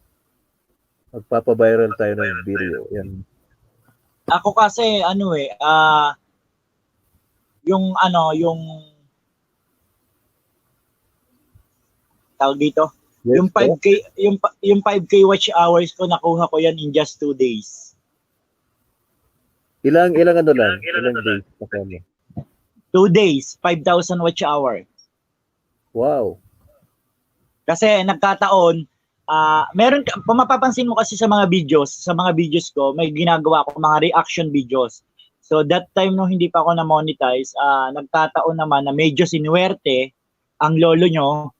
Magpapa-viral tayo ng video. Yan. Ako kasi, tawag dito, yes, yung 5K watch hours ko, nakuha ko yan in just 2 days. Ilang days na kami? 2 days, 5,000 watch hour. Wow. Kasi nagkataon, mapapansin mo kasi sa mga videos ko, may ginagawa ko mga reaction videos. So that time no hindi pa ako na-monetize, nagkataon naman na medyo sinuwerte ang lolo nyo.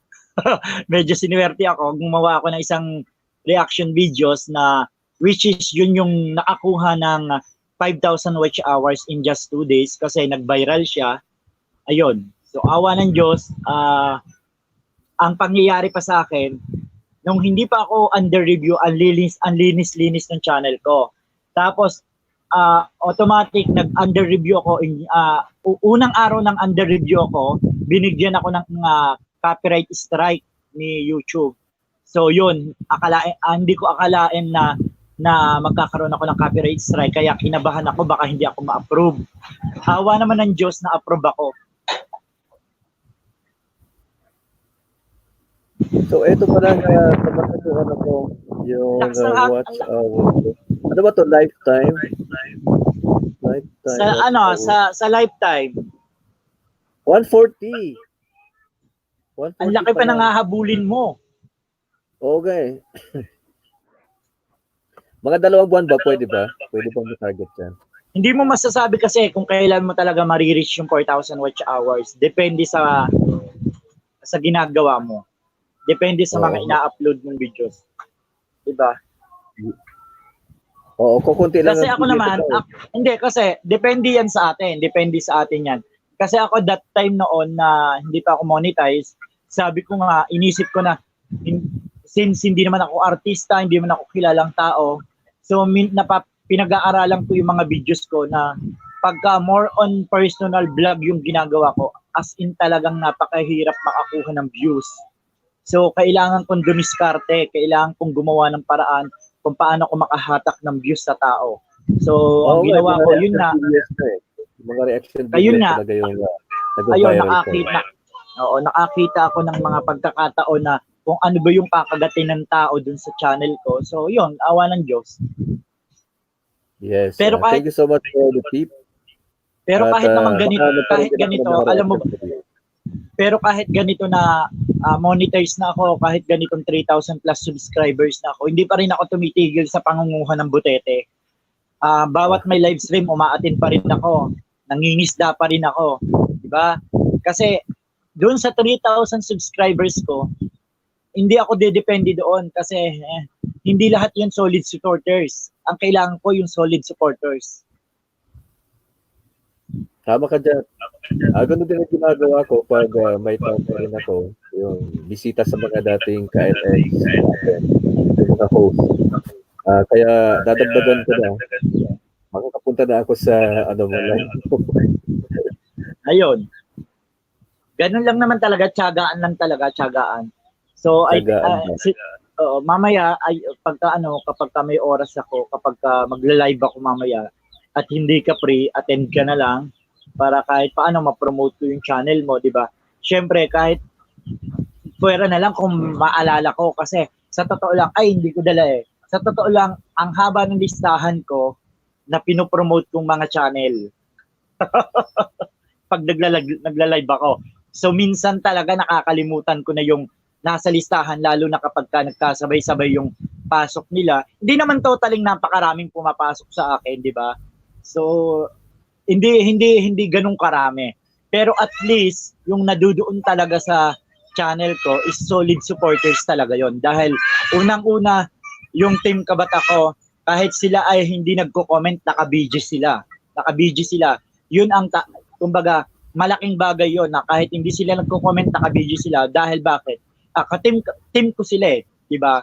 Medyo sinuwerte ako, gumawa ako ng isang reaction videos na which is yun yung nakakuha ng 5,000 watch hours in just 2 days kasi nag-viral siya. Ayun. So awa ng Diyos, ang pangyayari pa sa akin, nung hindi pa ako under review, ang linis ng channel ko. Tapos, automatic nag-under review ako. Unang araw ng under review ako, binigyan ako ng copyright strike ni YouTube. So yun, hindi ko akalain na magkakaroon ako ng copyright strike, kaya kinabahan ako baka hindi ako ma-approve. Awa naman ng Diyos na approve ako. So ito pala kapatid yung ano ko, yung watch ano ba to, lifetime? Sa lifetime. 140. Ang laki pa nang hahabulin mo. Okay. Mga 2 buwan ba pwede ba? Pwede bang target yan? Hindi mo masasabi kasi kung kailan mo talaga ma-reach yung 4,000 watch hours. Depende sa ginagawa mo. Depende sa mga ina-upload mong videos. Diba? Oo, kukunti lang. Kasi ako naman, hindi, kasi depende yan sa atin. Depende sa atin yan. Kasi ako that time noon na hindi pa ako monetize, sabi ko nga, inisip ko na, since hindi naman ako artista, hindi naman ako kilalang tao, so pinag-aaralan ko yung mga videos ko na pagka more on personal vlog yung ginagawa ko, as in talagang napakahirap makakuha ng views. So, kailangan kong dumiskarte, kailangan kong gumawa ng paraan kung paano ko makahatak ng views sa tao. So, ang ginawa ko, yun na. Mga reaction videos talaga yung ayun, nakakita ako ng mga pagkakataon na kung ano ba yung kakagatin ng tao dun sa channel ko. So, yun, awa ng Diyos. Yes. Pero thank you so much for the tip. Pero kahit naman ganito, alam mo ba, pero kahit ganito na monetize na ako, kahit ganitong 3,000 plus subscribers na ako, hindi pa rin ako tumitigil sa pangunguha ng butete. Bawat may live stream, umaatin pa rin ako. Nangingisda pa rin ako. Diba? Kasi doon sa 3,000 subscribers ko, hindi ako dedepende doon kasi hindi lahat yun solid supporters. Ang kailangan ko yung solid supporters. Tama ka dyan. Ganun din ang ginagawa ko pag may time pa rin ako, yung bisita sa mga dating ka-LS, yung mga host. Kaya dadagdagan ko na. Makakapunta na ako sa live. Ayun. Ganun lang naman talaga, tiyagaan. So, mamaya, kapag may oras ako, kapag magla-live ako mamaya, at hindi ka free, attend ka na lang, para kahit paano ma-promote ko yung channel mo, di ba? Siyempre, kahit pwera na lang kung maalala ko, kasi sa totoo lang, hindi ko dala eh. Sa totoo lang, ang haba ng listahan ko na pinopromote kong mga channel. Pag nagla-live ako. So, minsan talaga nakakalimutan ko na yung nasa listahan, lalo na kapag nagkasabay-sabay yung pasok nila. Hindi naman totaling napakaraming pumapasok sa akin, di ba? So, hindi ganun karami. Pero at least, yung nadudoon talaga sa channel ko is solid supporters talaga yon. Dahil unang-una, yung team kabat ako, kahit sila ay hindi nagko-comment, naka-BG sila. Yun ang, kumbaga, malaking bagay yon na kahit hindi sila nagko-comment, naka-BG sila. Dahil bakit? Team ko sila eh, di ba?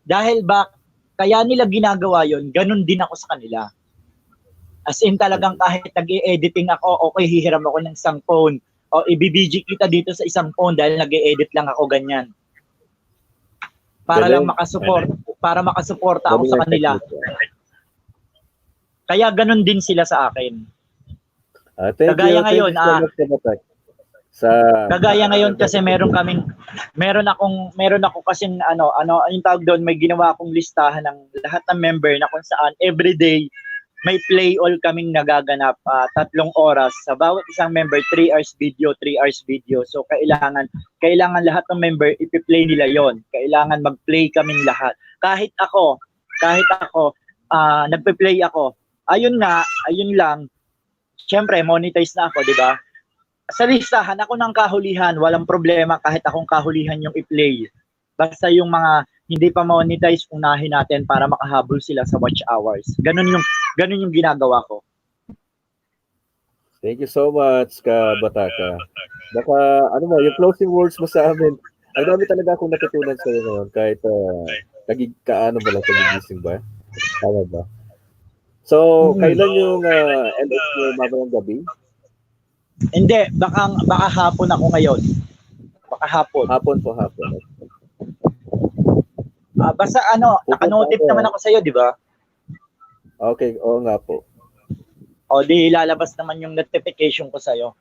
Dahil kaya nila ginagawa yon, ganun din ako sa kanila. As in talagang kahit nag-i-editing ako, okay, hihiram ako ng isang phone. O ibibg kita dito sa isang phone dahil nag-i-edit lang ako ganyan. Para lang makasuporta ako sa kanila. Kaya ganun din sila sa akin. Kagaya ngayon, kagaya ngayon kasi meron ako kasing yung tawag doon, may ginawa akong listahan ng lahat ng member na kung saan everyday may play all kaming nagaganap 3 oras sa bawat isang member, 3 hours video. So kailangan lahat ng member ipi-play nila yon. Kailangan mag-play kaming lahat. Kahit ako nagpe-play ako. Ayun lang. Siyempre monetize na ako, 'di ba? Sa listahan ako ng kahulihan, walang problema kahit akong kahulihan yung i-play. Basta yung mga hindi pa monetize, unahin natin para makahabol sila sa watch hours. Ganun yung ginagawa ko. Thank you so much, Bataka. Baka, yung closing words mo sa amin. Ang dami talaga akong natutunan sa iyo ngayon kahit nagigising ba? Tama ba? So, kailan yung LS mo mamayang gabi? Hindi, baka hapon ako ngayon. kahapon? Hapon po, hapon. Basta ano, Pupunta naka-notif ako. naman ako sa iyo, di ba? Okay, oo nga po. O di lalabas naman yung notification ko sa iyo.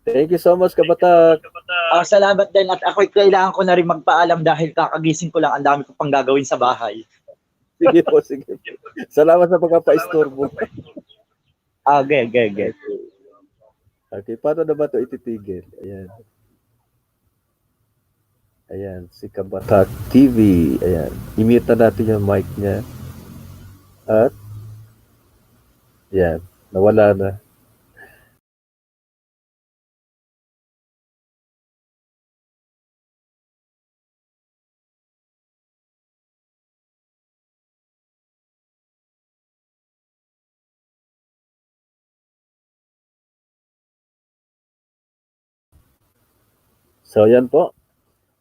Thank you so much, Kabatak. Salamat din at ako'y kailangan ko na rin magpaalam dahil kakagising ko lang, ang dami ko pang gagawin sa bahay. Sige po, sige. Salamat sa pagkapa-istorbo. Okay. Okay, paano na ba ito ititigil? Ayan. Ayan, si Kabatak TV. Ayan. I-mute na natin yung mic niya. At, ayan, nawala na. So, ayan po.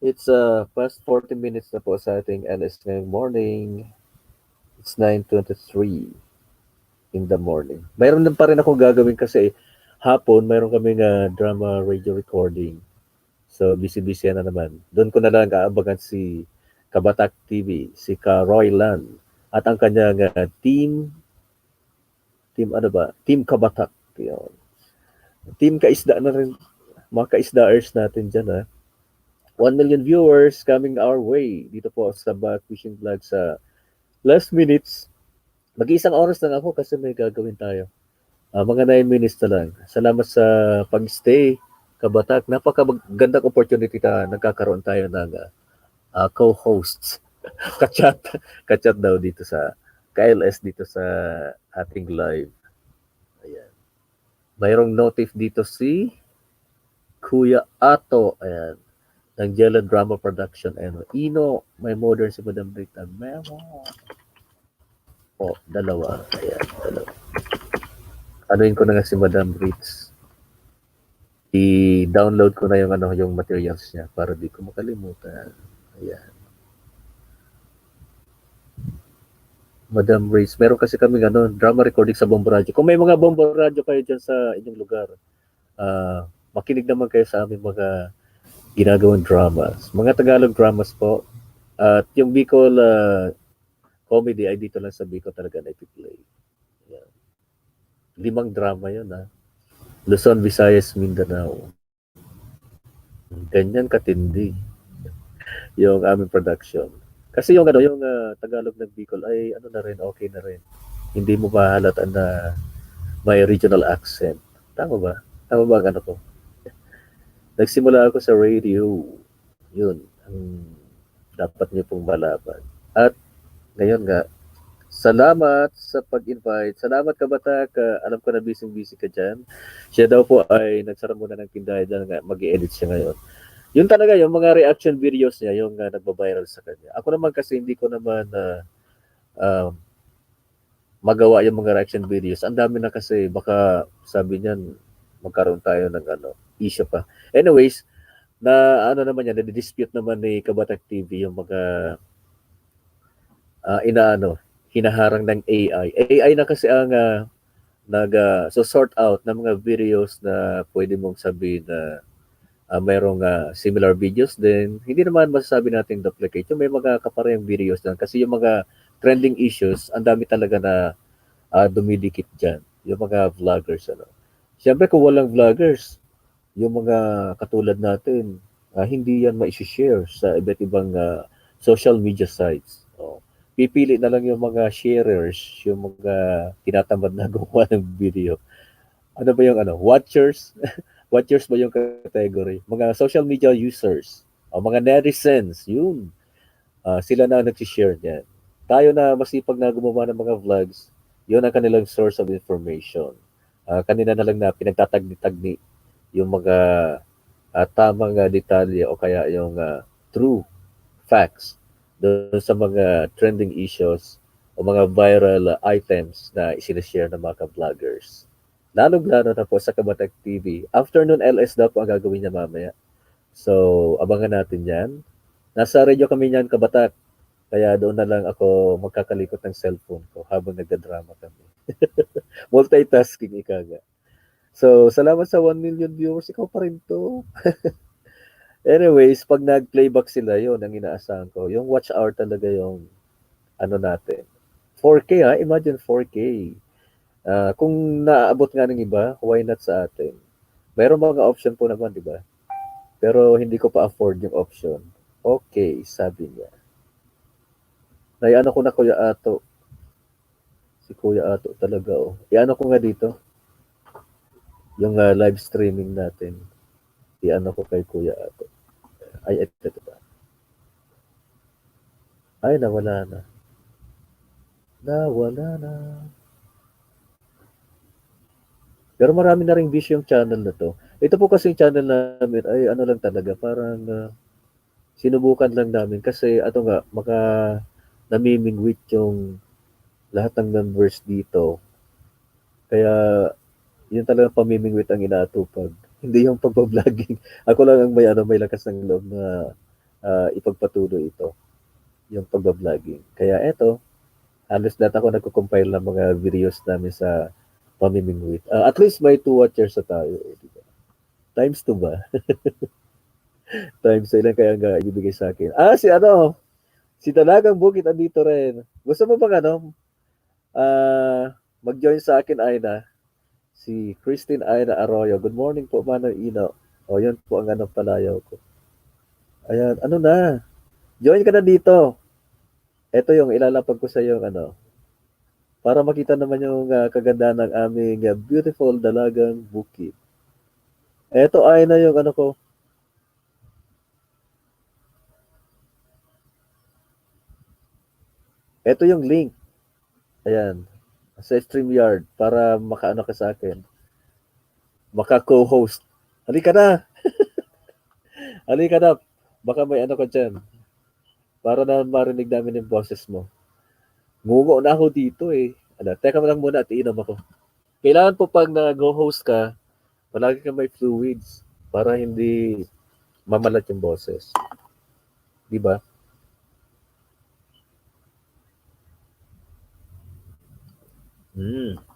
It's past 40 minutes na po sa ating LS ngayong morning. It's 9:23 in the morning. Mayroon din pa rin ako gagawin kasi hapon mayroon kaming drama radio recording. So, busy-busy na naman. Doon ko na lang aabangan si Kabatak TV, si Ka Roylan, at ang kanyang team ano ba? Team Kabatak. Yun. Team ka-ISDA na rin. Mga ka-ISDAers natin dyan, ha. 1 million viewers coming our way dito po sa Back Fishing Vlog sa last minutes. Mag-iisang oras lang ako kasi may gagawin tayo. Mga 9 minutes na lang. Salamat sa pag-stay, Kabatak. Napakagandang opportunity na nagkakaroon tayo ng co-hosts. Kachat. Kachat daw dito sa KLS dito sa ating live. Ayan. Mayroong notif dito si Kuya Ato. Ayan. Ng Jello Drama Production. Ayan. Ino, may modern si Madam Rita. Memo. Dalawa. Ayan, dalawa. Anuin ko na nga si Madam Ritz. I-download ko na yung materials niya para di ko makalimutan. Ayan. Madam Ritz, meron kasi kami drama recording sa Bombo Radio. Kung may mga Bombo Radio kayo dyan sa inyong lugar, makinig naman kayo sa aming mga ginagawang dramas. Mga Tagalog dramas po. At yung Bicol comedy ay dito lang sa Bicol talaga na ipi-play. Ayan. 5 drama yun, ha. Luzon, Visayas, Mindanao. Ganyan katindi yung aming production. Kasi yung Tagalog ng Bicol ay na rin, okay na rin. Hindi mo mahalata na may regional accent. Tama ba? Tama ba ang ko? Nagsimula ako sa radio. Yun ang dapat niyo pong malaman. At ngayon nga, salamat sa pag-invite. Salamat, Kabatak. Alam ko na busy-busy ka dyan. Siya daw po ay nagsara muna ng tindahan dyan. Mag-i-edit siya ngayon. Yun talaga, yung mga reaction videos niya, yung nagbabiral sa kanya. Ako naman kasi hindi ko naman magawa yung mga reaction videos. Ang dami na kasi, baka sabi niyan, magkaroon tayo ng issue pa. Anyways, naman yan, na-dispute naman ni Kabatak TV yung mga hinaharang ng AI. AI na kasi ang so sort out ng mga videos na pwede mong sabihin na mayroong similar videos din. Hindi naman masasabi natin duplicate. Yung may mga kaparehang videos lang. Kasi yung mga trending issues, ang dami talaga na dumidikit dyan. Yung mga vloggers. Siyempre kung walang vloggers, yung mga katulad natin, hindi yan ma-share sa iba't ibang social media sites. Pipili na lang yung mga sharers, yung mga tinatamad na gumawa ng video. Ano ba yung watchers? Watchers ba yung category? Mga social media users, mga netizens, yun. Sila na nag-share niyan. Tayo na masipag na gumawa ng mga vlogs, yun ang kanilang source of information. Kanina na lang na pinagtatagni-tagni yung mga tamang detalye o kaya yung true facts doon sa mga trending issues o mga viral items na isinashare ng mga vloggers. Lalong-lalo na po sa Kabatak TV. Afternoon LS daw po ang gagawin niya mamaya. So, abangan natin yan. Nasa radio kami niyan, Kabatak. Kaya doon na lang ako magkakalikot ng cellphone ko habang nagdadrama kami. Multitasking ika nga. So, salamat sa 1 million viewers. Ikaw pa rin to. Anyways, pag nag-playback sila, yun ang inaasahan ko. Yung watch hour talaga yung ano natin. 4K ha, imagine 4K. Kung naaabot nga ng iba, why not sa atin? Mayroong mga option po naman, di ba? Pero hindi ko pa afford yung option. Okay, sabi niya. Naiano ko na Kuya Ato. Si Kuya Ato talaga, oh. Iano ko nga dito, yung live streaming natin. Iano ko kay Kuya Ato. Ay, ito ba? Ay, nawala na. Nawala na. Pero marami na ring views yung channel na to. Ito po kasi yung channel namin ay ano lang talaga, parang sinubukan lang namin kasi ato nga, namimingwit yung lahat ng members dito. Kaya yun talaga pamimingwit ang inaatupag. Hindi yung pagbablogger. Ako lang ang may lakas ng loob na ipagpatuloy ito, yung pagbablogger. Kaya eto, halos lahat ako nagko-compile ng mga videos namin sa pamimingwit. At least may 2 watchers na tayo. Diba? Times 2 ba? Times 2 ilan kaya nga ibibigay sa akin. Si Dalagang Bukit andito rin. Gusto mo bang mag-join sa akin, Aina? Si Christine Aina Arroyo. Good morning po, Manang Ino. O, yun po ang palayaw ko. Ayan, ano na? Join ka na dito. Ito yung ilalapag ko sa iyo, para makita naman yung kagandahan ng aming beautiful Dalagang Bukit. Ito ay na yung ko. Ito yung link. Ayan. Sa StreamYard para makaano ka sa akin. Maka-co-host. Halika na. Halika na. Baka may ano ka dyan. Para na marinig namin yung boses mo. Ngungo na ako dito eh. Teka mo lang muna at iinom ako. Kailangan po pag nag-host ka, palagi ka may fluids para hindi mamalat yung boses. Di ba?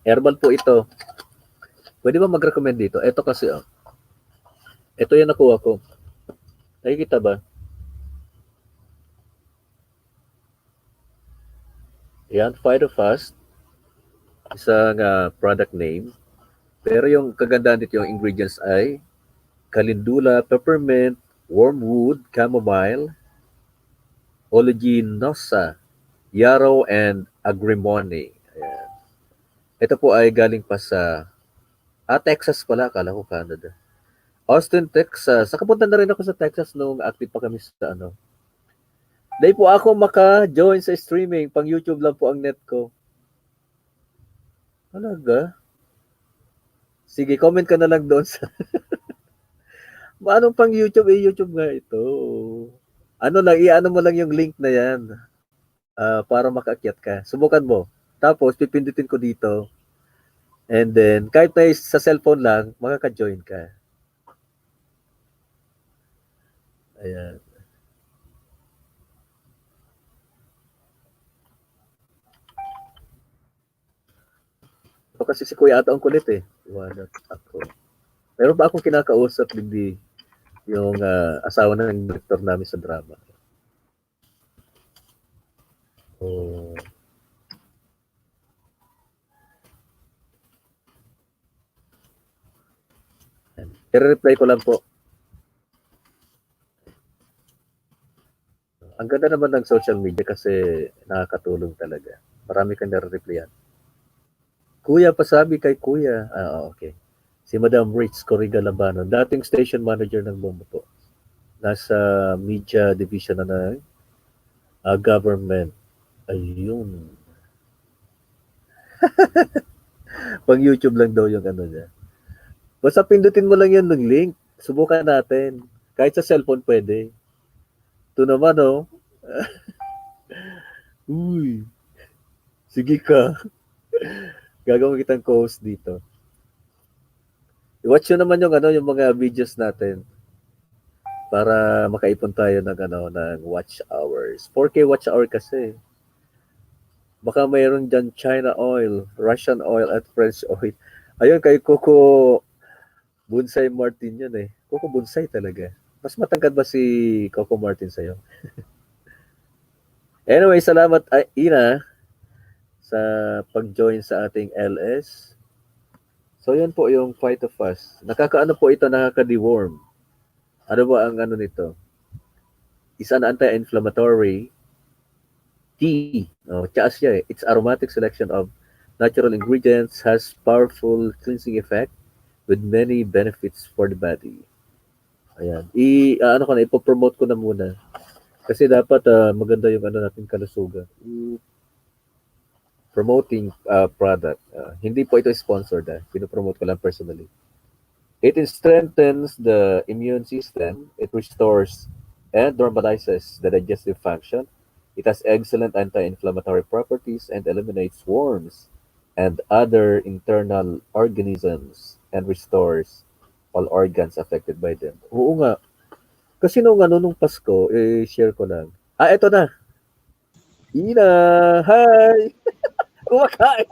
Herbal po ito. Pwede ba mag-recommend dito? Ito kasi, ito yung nakuha ko. Nakikita ba? Yan, Phytofast. Isang product name. Pero yung kagandahan dito, yung ingredients ay calendula, peppermint, wormwood, chamomile, oleaginosa, yarrow, and agrimony. Ayan. Ito po ay galing pa sa Texas pala. Akala ko Canada. Austin, Texas. Nakapunta na rin ako sa Texas nung active pa kami sa Dahil po ako maka-join sa streaming. Pang YouTube lang po ang net ko. Talaga? Sige, comment ka na lang doon sa... Anong pang YouTube? YouTube nga ito. Iano mo lang yung link na yan para makaakyat ka. Subukan mo. Tapos, pipindutin ko dito. And then, kahit na sa cellphone lang, makaka-join ka. Ayan. Ito kasi si Kuya Ato ang kulit eh. Iwanag ako. Meron ba akong kinakausap, hindi yung asawa ng director namin sa drama. Oh. I-reply ko lang po. Ang ganda naman ng social media kasi nakakatulong talaga. Marami kang nare-replyan. Kuya, pasabi kay Kuya. Okay. Si Madam Rich Corriga Labano, dating station manager ng Bombo po. Nasa media division na ng government. Ayun. Pang YouTube lang daw yung niya. Basta pindutin mo lang yan ng link. Subukan natin. Kahit sa cellphone pwede. Ito naman, oh. Uy. Sige ka. Gagawin kitang co-host dito. I-watch nyo naman yung mga videos natin para makaipon tayo ng watch hours. 4K watch hour kasi. Baka mayroon dyan China oil, Russian oil, at French oil. Ayun, kay Coco Bonsai Martin yun eh. Coco Bonsai talaga. Mas matangkad ba si Coco Martin sa'yo? Anyway, salamat Ina sa pag-join sa ating LS. So yan po yung Phytofast. Nakakaano po ito, nakaka-deworm. Ano ba ang ano nito? Is an anti-inflammatory tea. Oh, tsaas siya eh. Its aromatic selection of natural ingredients has powerful cleansing effect with many benefits for the body. Ayan. Ano ko na, ipopromote ko na muna. Kasi dapat maganda yung ano natin kalusugan. Promoting product. Hindi po ito sponsored. Pinopromote ko lang personally. It strengthens the immune system. It restores and normalizes the digestive function. It has excellent anti-inflammatory properties and eliminates worms and other internal organisms and restores all organs affected by them. Oo nga. Kasi nung Pasko, share ko lang. Eto na. Ina, hi! Kumakain.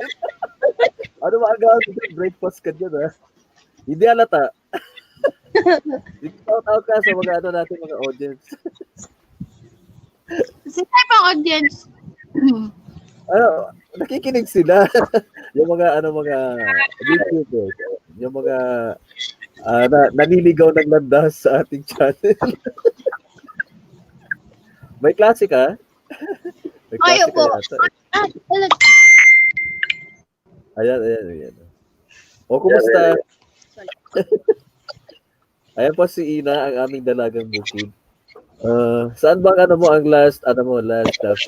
Ano ba ang gawin? Breakfast ka dyan, ha? Hindi halata. Tawag ka sa mga ano natin, mga audience. Sino yung audience? Ano, nakikinig sila. Yung mga YouTubers. Yung mga naniligaw ng landas sa ating channel. May klase ka? May klase Ayaw po. Ayan. O, kumusta? Ayan po si Ina, ang aming dalagang bukid. Saan ba ang last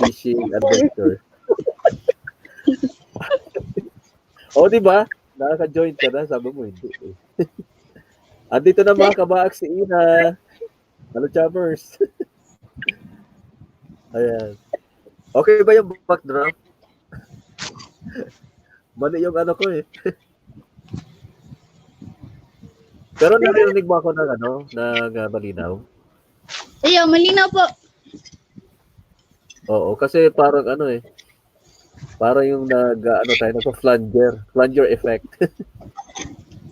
fishing adventure? Di ba? Nakaka-join ka na, sabi mo hindi. Andito na mga kabaak si Ina. Hello, Chabbers. Ayan. Okay ba yung backdrop? Mali yung ano ko eh. Pero narinig mo ako ng malinaw? Ayaw, malinaw po. Oo, kasi parang parang yung flanger effect.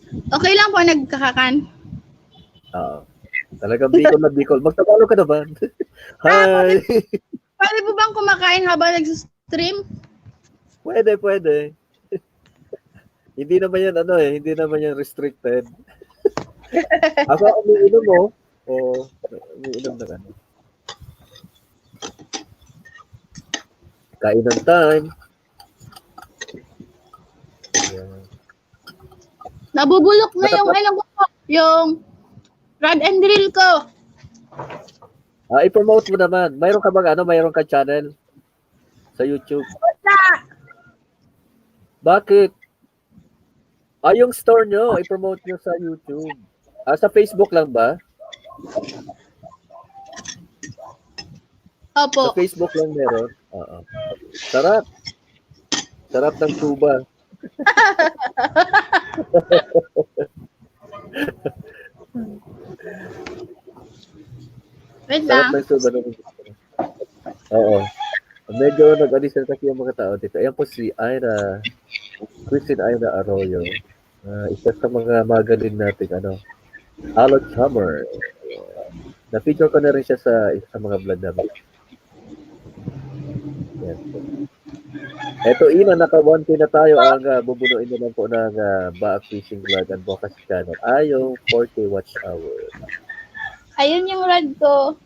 Okay lang po, nagkakakan. Oo. Talagang Bicol na Bicol. Magtabalo ka na ba? Hi! Pwede po bang kumakain habang nag-stream? Pwede. Hindi naman yan restricted. Ako umiinom mo, umiinom na Kainan time. Yeah. Nabubulok na yung rod and reel ko. I-promote mo naman. Mayroon ka bang mayroon ka channel sa YouTube? Wala. Bakit? Yung store nyo, i-promote nyo sa YouTube. Sa Facebook lang ba? Opo. Sa Facebook lang meron? Oo. Sarap. Sarap ng tuba. Wait Sarap lang. ng tuba. Oo. Medyo nag-addition kasi yung mga tao dito. Ayan po si Christine Ira Arroyo. Isa sa mga magaling nating Alot Hammer. Na-feature ko na rin siya sa isa sa mga vlog namin. Yan po. Eto Ina, naka-1K na tayo ang bubunuin na lang po ng Baak Fishing Vlog and Advocacy Channel. Yung 4K watch hour. Ayun yung rod ko.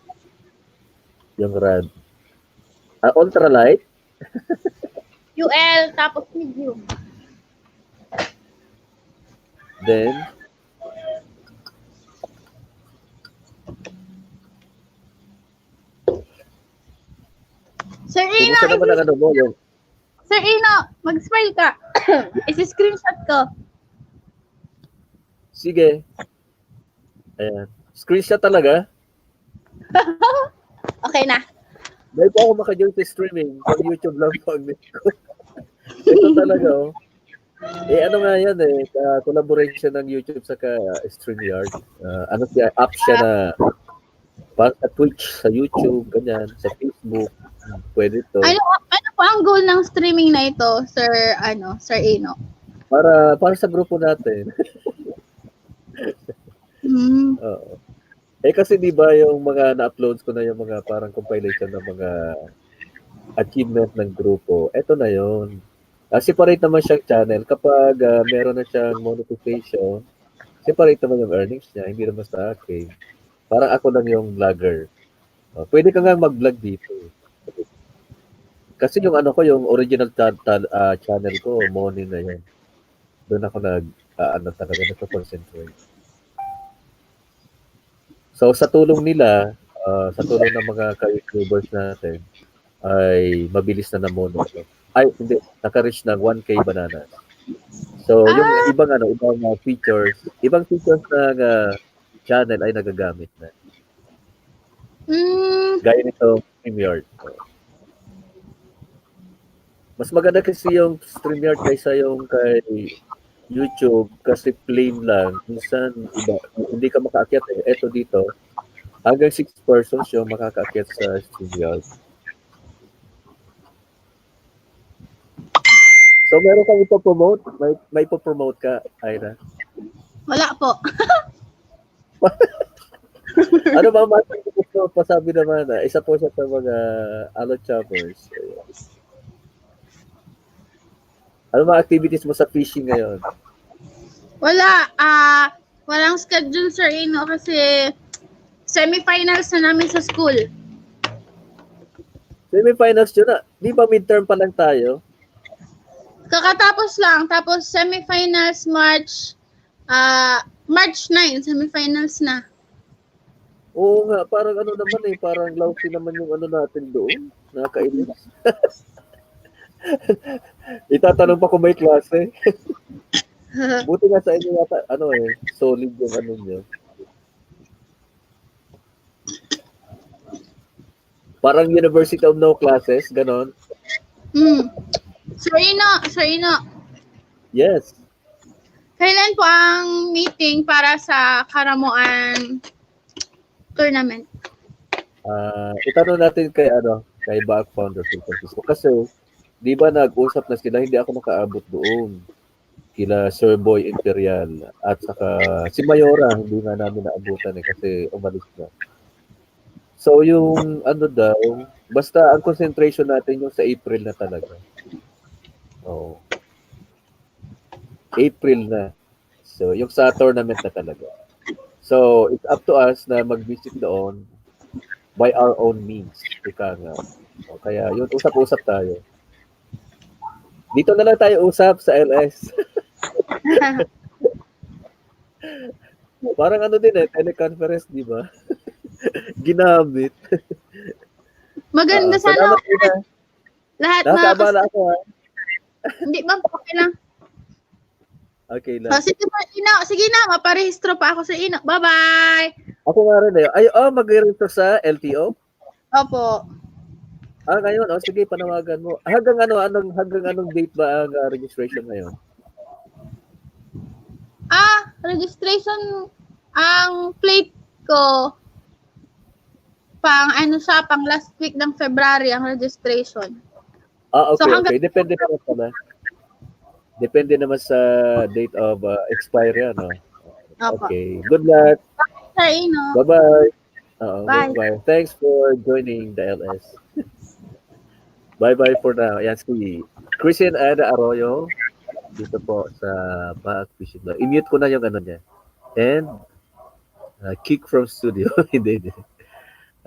Yung rad. Ultralight? UL, tapos medium. Then, Sir Ino, kumusta naman ang mo? Sir Ino, mag-smile ka. Isi-screenshot ko. Sige. Ayan. Screenshot talaga? Okay na. Dahil po ako maka-join sa streaming. Pag YouTube lang po ang net ko. Ito talaga, ano nga yan collaboration ng YouTube sa StreamYard. App siya na para sa Twitch, sa YouTube, ganyan, sa Facebook. Pwede to. Ano po ang goal ng streaming na ito, Sir Ino? Para sa grupo natin. Hmm. Oo. Kasi di ba yung mga na-uploads ko na yung mga parang compilation ng mga achievement ng grupo, eto na yun. Separate naman siyang channel. Kapag meron na siyang monetization, separate naman yung earnings niya, hindi naman sa akin. Parang ako lang yung vlogger. Pwede ka nga mag-vlog dito. Kasi yung ano ko, yung original channel ko, morning na yun. Doon ako ano talaga, nagko-concentrate. So sa tulong nila, sa tulong ng mga ka-YouTubers natin, ay mabilis na namono. Ay, hindi, naka-reach ng 1K bananas. So yung ibang features, ibang features ng channel ay nagagamit na. Gaya nito, StreamYard. Mas maganda kasi yung StreamYard kaysa yung kay YouTube kasi plain lang. Minsan, iba, hindi ka makaakyat eh. Eto dito, hanggang 6 persons yung makakaakyat sa StreamYard. So, meron kang ipopromote? May ipopromote ka, Ira? Wala po. Ano ba masabi ko? Pasabi naman na isa po siya sa mga choppers. Ano mga activities mo sa fishing ngayon? Wala. Walang schedule, Sir Ino, kasi semifinals na namin sa school. Semifinals yun na. Di ba midterm pa lang tayo? Kakatapos lang. Tapos semifinals March 9, semifinals na. Oo nga, parang ano naman eh, parang lousy naman yung ano natin doon. Nakakainis. Itatanong pa kung may klase. Buti nga sa inyo yata, solid yung ano nyo. Parang University of No classes, ganon. Sir Ino. Yes. Kailan po ang meeting para sa Karamuan tournament? Itanong natin kay Back Founder Phil Francisco. Kasi, di ba nag-usap na sila, hindi ako nakaabot doon. Kila Sir Boy Imperial at saka si Mayora, hindi nga namin naabutan kasi umalis na. So, yung daw, basta ang concentration natin yung sa April na talaga. Oo. April na. So, yung sa tournament na talaga. So, it's up to us na mag-visit doon by our own means. Ika nga. Kaya, yun, usap-usap tayo. Dito na lang tayo usap sa LS. Parang din teleconference, di ba? Ginamit. Maganda sana lahat na. Nakakabala ako ha. Hindi ba? Okay lang. Okay lang. Sige po, Ino. Sige na, maparehistro pa ako sa Ino. Bye-bye! Ako nga rin eh. Mag-register sa LTO? Opo. Ngayon. Sige, panawagan mo. Hanggang anong date ba ang registration ngayon? Registration, ang plate ko, pang last week ng February ang registration. Okay, So, okay. Depende naman pala. Depende naman sa date of expiry, ano? Opo. Okay. Good luck. Sir Ino. Bye-bye. Bye. Bye-bye. Thanks for joining the LS. Bye-bye for now. Yan si Christian Ada Arroyo dito po sa Back Fishing Vlog. I-mute ko na yung niya. And kick from studio. Hindi.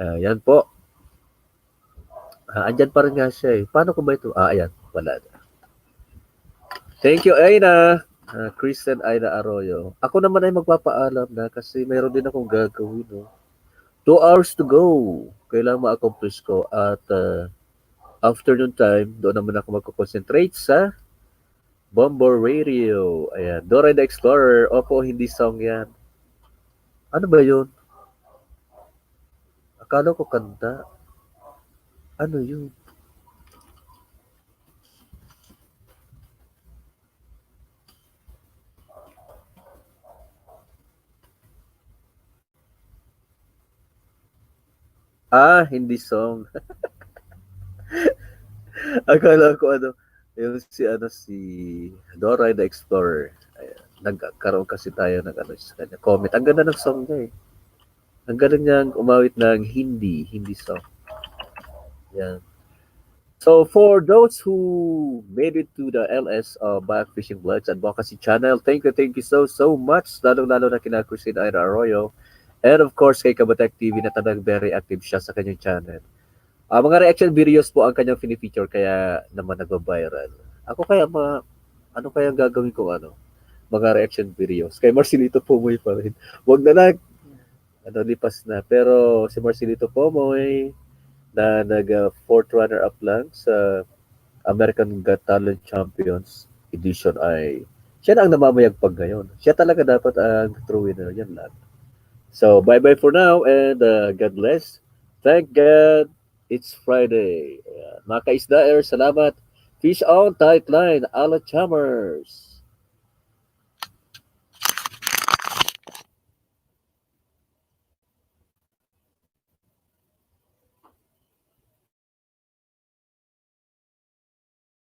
Yan po. Andyan pa rin nga siya eh. Paano ko ba ito? Ayan. Wala na. Thank you, Aina. Christian Aina Arroyo. Ako naman ay magpapaalam na kasi mayroon din akong gagawin. 2 hours to go. Kailangan ma-accomplish ko. At afternoon time, doon naman ako magko-concentrate sa Bomber Radio. Ayan. Dora the Explorer. Opo, hindi song yan. Ano ba yun? Akala ko kanta. Ano yun? Hindi song. Akala ko yung si Dora the Explorer. Ayan. Nagkaroon kasi tayo ng sa kanya. Comment. Ang ganda ng song niya eh. Ang galing niyang umawit ng Hindi song. Yan. So for those who made it to the LS Back Fishing Vlogs Advocacy Channel, thank you so much. Lalong-lalo na kina Christine Ira Arroyo. And of course, kay Kabatek TV na talagang very active siya sa kanyang channel. Mga reaction videos po ang kanyang fini-feature kaya naman nagba-viral. Ako kaya ano kaya ang gagawin ko mga reaction videos. Kay Marcelito Pomoy pa rin. Wag na lang, lipas na. Pero si Marcelito Pomoy na fourth runner-up lang sa American Got Talent Champions edition ay siya na ang namamayagpag ngayon. Siya talaga dapat ang true winner. Yan lang. So, bye-bye for now and God bless. Thank God it's Friday. Mga ka-ISDAers, salamat. Fish on tight line, ala Chammers.